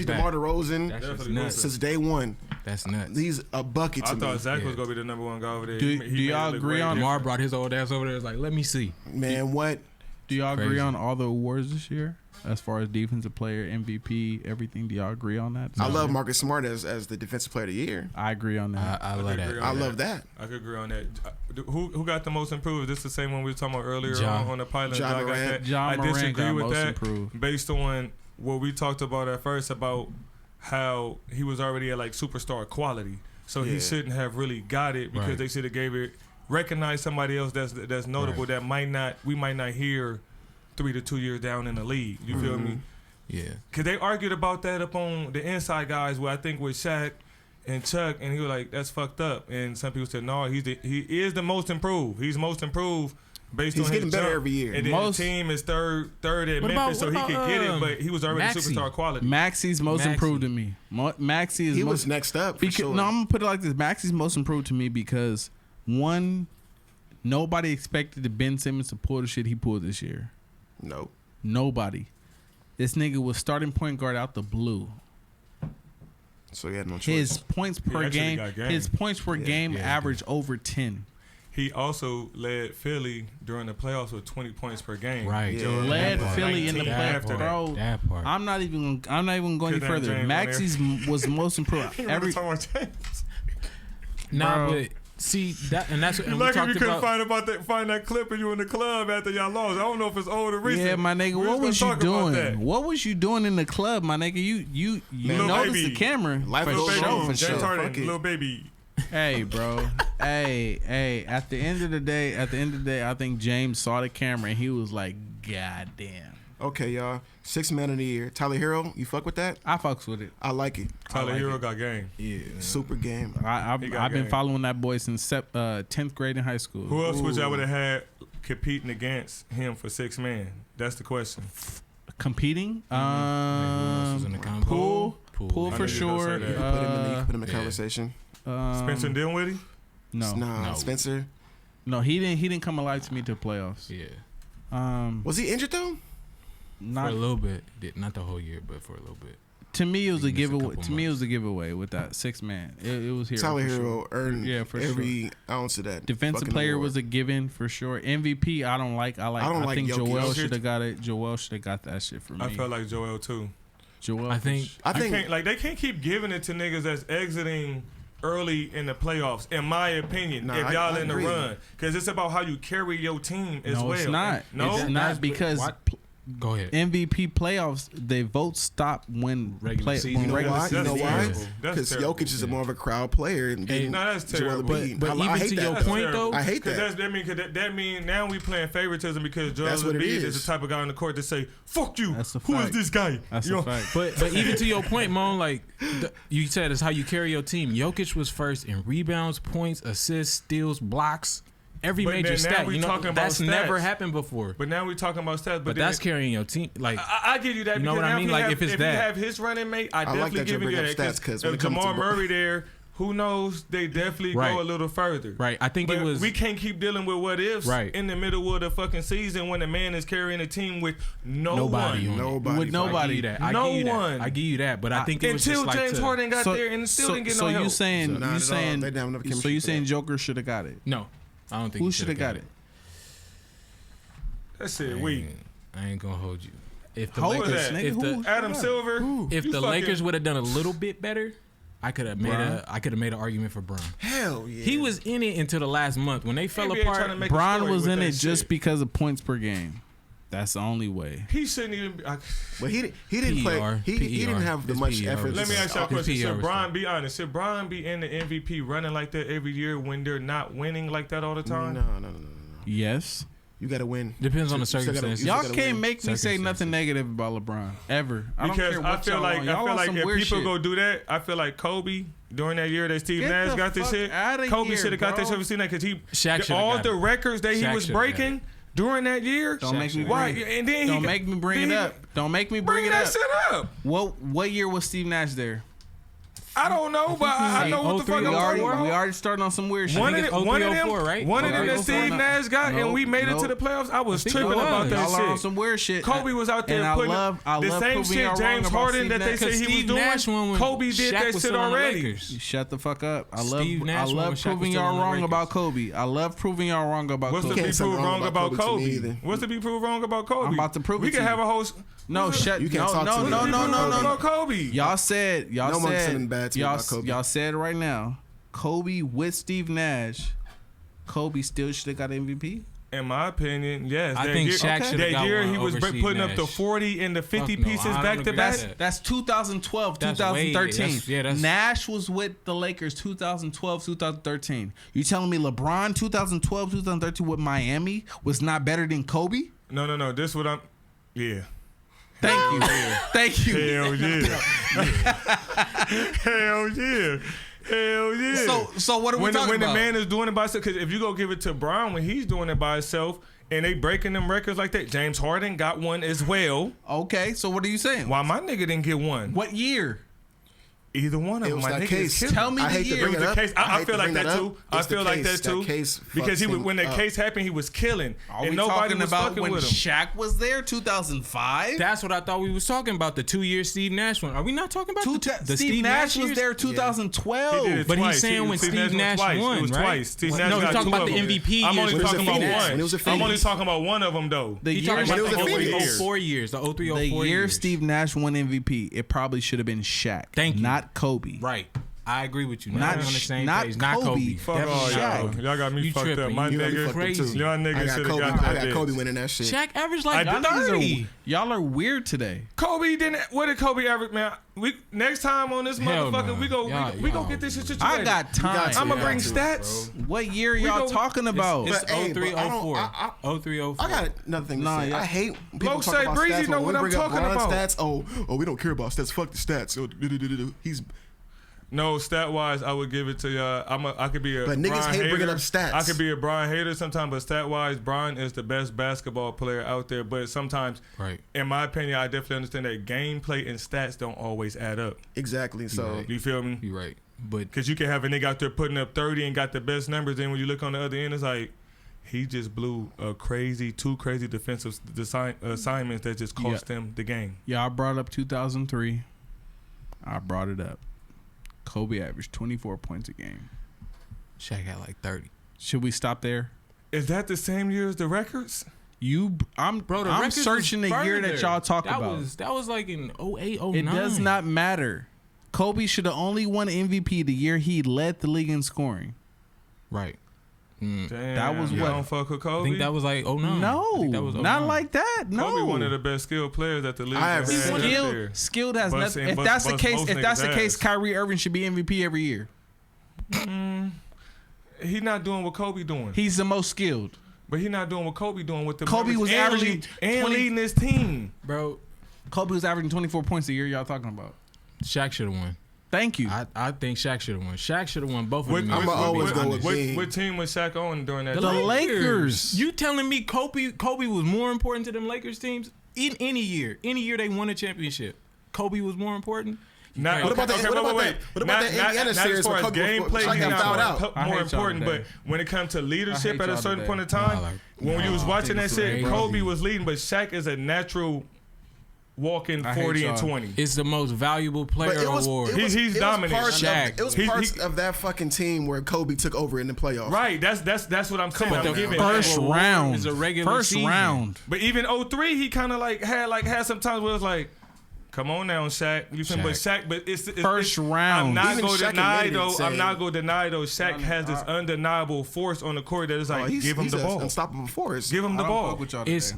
DeMar DeRozan since day one. That's nuts. He's a bucket to me. I thought Zach was gonna be the number one guy over there. Do y'all agree on? DeMar brought his old ass over there. It's like, let me see. Man, what? Do y'all agree on all the awards this year? As far as defensive player, MVP, everything, do y'all agree on that? I love Marcus Smart as the defensive player of the year. I agree on that. I love that. I love that. I could agree on that. Who got the most improved? This is the same one we were talking about earlier on the pilot. John Morant. I disagree got with most that improved. based on what we talked about at first about how he was already at like superstar quality. So he shouldn't have really got it because they should have gave it, recognized somebody else that's notable that we might not hear 3 to 2 years down in the league. You feel me? Yeah. Because they argued about that up on the Inside Guys where I think with Shaq and Chuck, and he was like, that's fucked up. And some people said, no, he is the most improved. He's most improved based on his getting better jump. every year. And then the team is third at Memphis, so he could get it, but he was already superstar quality. Maxey's most improved to me. Maxey is he was next up for sure. No, I'm going to put it like this. Maxey's most improved to me because, one, nobody expected the Ben Simmons to pull the shit he pulled this year. Nope. Nobody. This nigga was starting point guard out the blue. So he had no choice. His points per game. His points per game average over 10. He also led Philly during the playoffs with 20 points per game. Right. Yeah. Led Philly in the playoffs, bro. That part. I'm not even going any further. Maxey's was most improved. But see that, and that's what you lucky you couldn't find that clip of you in the club after y'all lost. I don't know if it's old or recent. Yeah, my nigga, what was you doing? What was you doing in the club, my nigga? You noticed the camera for sure. Little baby. Hey, bro. hey. At the end of the day, I think James saw the camera and he was like, "God damn." Okay, y'all. 6th man of the year. Tyler Hero, you fuck with that? I fucks with it. I like it. Tyler Hero got game. Yeah. Super game. I've been following that boy since 10th grade in high school. Who else would y'all would have had competing against him for 6th man? That's the question. Competing? Poole for sure. You put him in the conversation. Spencer Dinwiddie? No. Spencer? No, he didn't come alive to me to playoffs. Yeah. Was he injured though? For a little bit, not the whole year, but for a little bit. To me, it was a giveaway. It was a giveaway with that 6th man. It was Hero. Tyler Hero earned every ounce of that. Defensive player award. was a given for sure. MVP, I don't like. I think Joel should have got it. Joel should have got that shit for me. I felt like Joel too. I think they can't keep giving it to niggas that's exiting early in the playoffs, in my opinion, if y'all in the run. Because it's about how you carry your team as well. It's not. No? It's not because Go ahead. MVP playoffs, the votes stop when regular season. You know why? Because Jokic is more of a crowd player. That's terrible. But even to your point, though, I hate that. That means now we playing favoritism because Joel Embiid is the type of guy on the court to say, "Fuck you." Who is this guy? That's a fact. But even to your point, Mon, like you said, it's how you carry your team. Jokic was first in rebounds, points, assists, steals, blocks. Every major stat, that's never happened before. But now we're talking about stats. But that's carrying your team. Like I give you that. You know what I mean? Like if it's if that, you have his running mate, I definitely give you that. Because Jamal Murray there, Who knows? They definitely Right. go a little further. Right. I think But it was. we can't keep dealing with what ifs Right. in the middle of the fucking season when a man is carrying a team with Nobody one. on it. Nobody. With nobody. I No give you that. one. I give you that. But I think it was just Until like James Harden got there and still didn't get no help. you saying Not at all. They didn't have enough so chemistry you for saying that. Joker should have got it? No, I don't think Who he should have got it? That shit weak. I ain't gonna hold you. If the Hold Lakers, that. nigga. if Who- the Adam Silver. if you the fucking- Lakers would have done a little bit better, I could have made an argument for Bron. Hell yeah. He was in it until the last month when they fell NBA trying to apart. make a Bron story was with in that it just shit. because of points per game. That's the only way. He shouldn't even. But he didn't play. PER. He didn't have the His much PER effort. was Let me ask y'all a His question. PER Should was Bron be honest? Should Bron be in the MVP running like that every year when they're not winning like that all the time? No. Yes. You got to win. Depends on the You still gotta- circumstances. you still Y'all gotta can't win. make me say nothing negative about LeBron ever. I don't Because care I what feel y'all like want. Y'all on some if weird people shit. go do that, I feel like Kobe during that year that Steve Get Nash the got this fuck shit. outta Kobe here, should have got that bro. shit for Steve Nash because Shaq shoulda all got the it. records that he Shaq was shoulda got breaking during that year. Don't make me Why? bring it. And then Don't make me bring it up. Don't make me bring it that up. shit up. What year was Steve Nash there? I don't know, but I know what the fuck We I'm talking already about. started on some weird shit. One of it's them, 03-04, right? one of them that 03-04, Steve no. Nash got, and we made it to Nope. the playoffs. I was think tripping it was. about that Y'all are on shit. some weird shit. Kobe was out there And putting I the love same proving shit y'all wrong James about Harden Steve that they Nash. say he was Steve doing. Nash won when Kobe did Shaq that was shit still on the already. Lakers. Shut the fuck up. I Steve Nash won when love Shaq proving was still y'all on the wrong Lakers. about Kobe. I love proving y'all wrong about What's to Kobe. be can't say proved wrong wrong about about Kobe to me Kobe? either. What's to be proved wrong about Kobe? I'm about to prove we it can to have you. a host. No, shut. You can't no, talk no, to me. no, What's to be no, proved no, wrong no, about Kobe? Y'all said. No one said anything bad to me about Kobe. Y'all said right now. Kobe with Steve Nash. Kobe still should have got MVP. In my opinion, yes. I That think year- Shaq shoulda That got year one he was over Steve putting up the Nash. 40 and the 50 Fuck no, pieces I don't back to agree back. with that. That's 2012, That's way- 2013. that's- Nash was with the Lakers 2012, 2013. You telling me LeBron 2012, 2013 with Miami was not better than Kobe? No. This what I'm. Yeah. Thank you. Thank you. Hell yeah. Hell yeah. Hell yeah. So what are we when talking when about? the man is doing it by himself, because if you go give it to Bron when he's doing it by himself and they breaking them records like that, James Harden got one as well. Okay, so what are you saying? Why my nigga didn't get one? What year? Either one of It them. was My that nigga case. is killing. Tell me I the hate to year. bring It was it the up. case. I hate feel to like bring that up. too. I It's the feel like that case. too. Case Because he fucks was, when him that up. case happened, he was killing, Are and we nobody talking was about fucking when with him. Shaq was there, 2005? That's what I thought we was talking about. The 2-year Steve Nash one. Are we not talking about the Steve Nash was years? there 2012. He did it But twice. he's saying when Steve Nash twice. won, It was right? twice. Steve No, Nash he's got talking two about of the them. MVP I'm years only when talking he was a about Phoenix. one. When he was a I'm only Phoenix. talking about one of them though. The He year, talking when about he was a the Phoenix. 04 years, the 03, the 04 year years. Steve Nash won MVP, it probably should have been Shaq. Thank you. Not Kobe. Right. I agree with you. Now Not we're on the Sh- same not page. Not Kobe. Kobe. Fuck Definitely all not y'all. Kobe. Y'all got me You fucked tripping. up. My You nigga, crazy. y'all I niggas got should have Kobe. got I that. got Kobe bitch. winning that shit. Shaq averaged like I did- 30. Y'all are weird today. Kobe didn't. What did Kobe average, man? We next time on this Hell motherfucker, no. we go Y'all- get this shit situated. I got time. I'm gonna Yeah, bring too, stats. What year We y'all go- talking about? It's But, hey, 03, but I don't- 04. I- 03, 04. I got another thing to Nah, say. yeah. I hate when people Low talk say about Breezy stats. know When what we I'm bring up talking Bron about. Stats. Oh, we don't care about stats. Fuck the stats. He's. No, stat wise, I would give it to y'all. I could be a. But niggas Bron hate bringing hater. up stats. I could be a Bron hater sometimes, but stat wise, Bron is the best basketball player out there. But sometimes, Right. in my opinion, I definitely understand that gameplay and stats don't always add up. Exactly. So You feel me? You're right. But Because you can have a nigga out there putting up 30 and got the best numbers. Then when you look on the other end, it's like he just blew two crazy defensive assignments that just cost them the game. Y'all brought up 2003. I brought it up. Kobe averaged 24 points a game. Shaq had like 30. Should we stop there? Is that the same year as the records? I'm Bro, the I'm records searching the was year that further. y'all talk that about. That was like in 08, 09. It does not matter. Kobe should have only won MVP the year he led the league in scoring. Right. Damn, That was you what- don't fuck with Kobe? I think that was like 09. I No, think that was not 09. like that. No, Kobe one of the best skilled players that the league I have has seen had up there. skilled has Bust- nothing. If bust- that's the bust case, most if that's the niggas' case, ass. Kyrie Irving should be MVP every year. He not doing what Kobe doing. He's the most skilled. But he not doing what Kobe doing with the Kobe Mavericks was and averaging lead- and 20 leading his team. Bro, Kobe was averaging 24 points a year. Y'all talking about? Shaq should have won. Thank you. I think Shaq should have won. Shaq should have won both of What, them. I'ma always go with what, Bean. what team was Shaq on during that The time? Lakers. You telling me Kobe was more important to them Lakers teams in any year? Any year they won a championship, Kobe was more important. Not, What about the Indiana series? As far as gameplay, Shaq got fouled out. more important. But when it comes to leadership at a certain point in time, when you was watching that shit, Kobe was leading, but Shaq is a natural walking 40 and 20. It's the most valuable player award. He's dominant. It was parts of that fucking team where Kobe took over in the playoffs. Right. That's what I'm saying. But the first round is a regular season. round. But even 03, he kind of had some times where it was like, come on now, Shaq. You feel me? But Shaq, but it's first round. I'm not Even going to Shaq deny admitted though. it, saying- I'm not going to deny though. Shaq has this undeniable force on the court that is like, give him the ball. Unstoppable force. Give him the ball.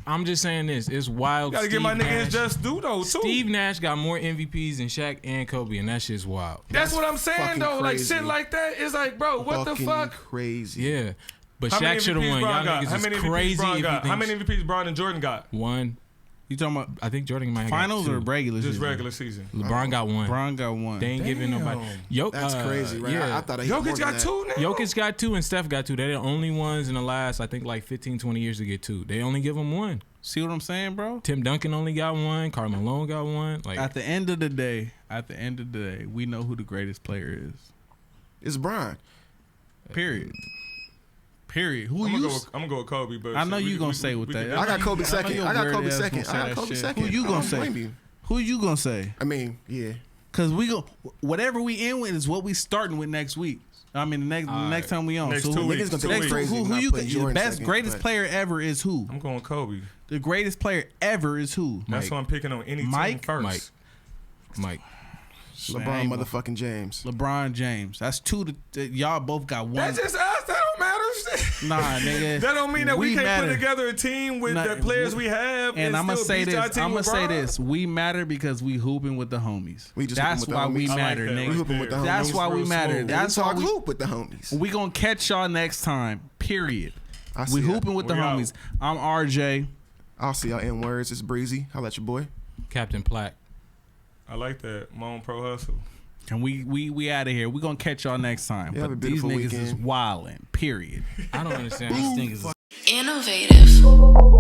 I'm just saying this. It's wild. Gotta give my nigga his just due though too. Steve Nash got more MVPs than Shaq and Kobe, and that shit's wild. That's what I'm saying fucking though. Like crazy. shit like that is like, bro, what the Fucking fuck? Crazy. Yeah, but How many Shaq should have MVPs won. Bron Y'all got? niggas How is many MVPs crazy. Bron If you got? think How many MVPs Bron and Jordan got? one. You talking about I think Jordan might have finals got or two. regular Just season? regular season. LeBron got one. LeBron got one. They ain't giving nobody. That's crazy, right? Yeah. I thought he had more Jokic than got that. two now. Jokic got two and Steph got two. They're the only ones in the last, I think, like 15, 20 years to get two. They only give them one. See what I'm saying, bro? Tim Duncan only got one. Karl Malone got one. Like At the end of the day, we know who the greatest player is. It's Bron. Period. Who I'm you? gonna go with Kobe, but I know you gonna say with that. I got Kobe I know second. your I got weird Kobe ass second. gonna say I got that Kobe shit. second. Who you I gonna don't say? blame you. Who you gonna say? I mean, yeah. Cause we go whatever we end with is what we starting with next week. I mean, the next time we on. Next so 2 who, weeks. Niggas gonna next, think crazy who not you? putting The Jordan best, second, greatest but- player ever is who? I'm going Kobe. The greatest player ever is who? That's why I'm picking on any team Mike? first. Mike. LeBron motherfucking James. LeBron James. That's two. Y'all both got one. That's just us. That don't matter. Nah, nigga. That don't mean that we can't matter. put together a team with the players we have. And I'm gonna still say beat our this. team I'm gonna with say Bron. this. We matter because we hooping with the homies. We just That's hooping with the why we homies. I like matter, that nigga. right We hooping with the homies. That's why we Real matter. smooth. That's we why talk we hoop with the homies. we gonna catch y'all next time. Period. I see We that. hooping with the We out. homies. I'm RJ. I'll see y'all in words. It's Breezy. I'll let your boy. Captain Plaque. I like that. My own pro hustle. And we out of here. We gonna catch y'all next time. Yeah, have a but these beautiful niggas is weekend. wildin'. Period. I don't understand. These things is Innovative.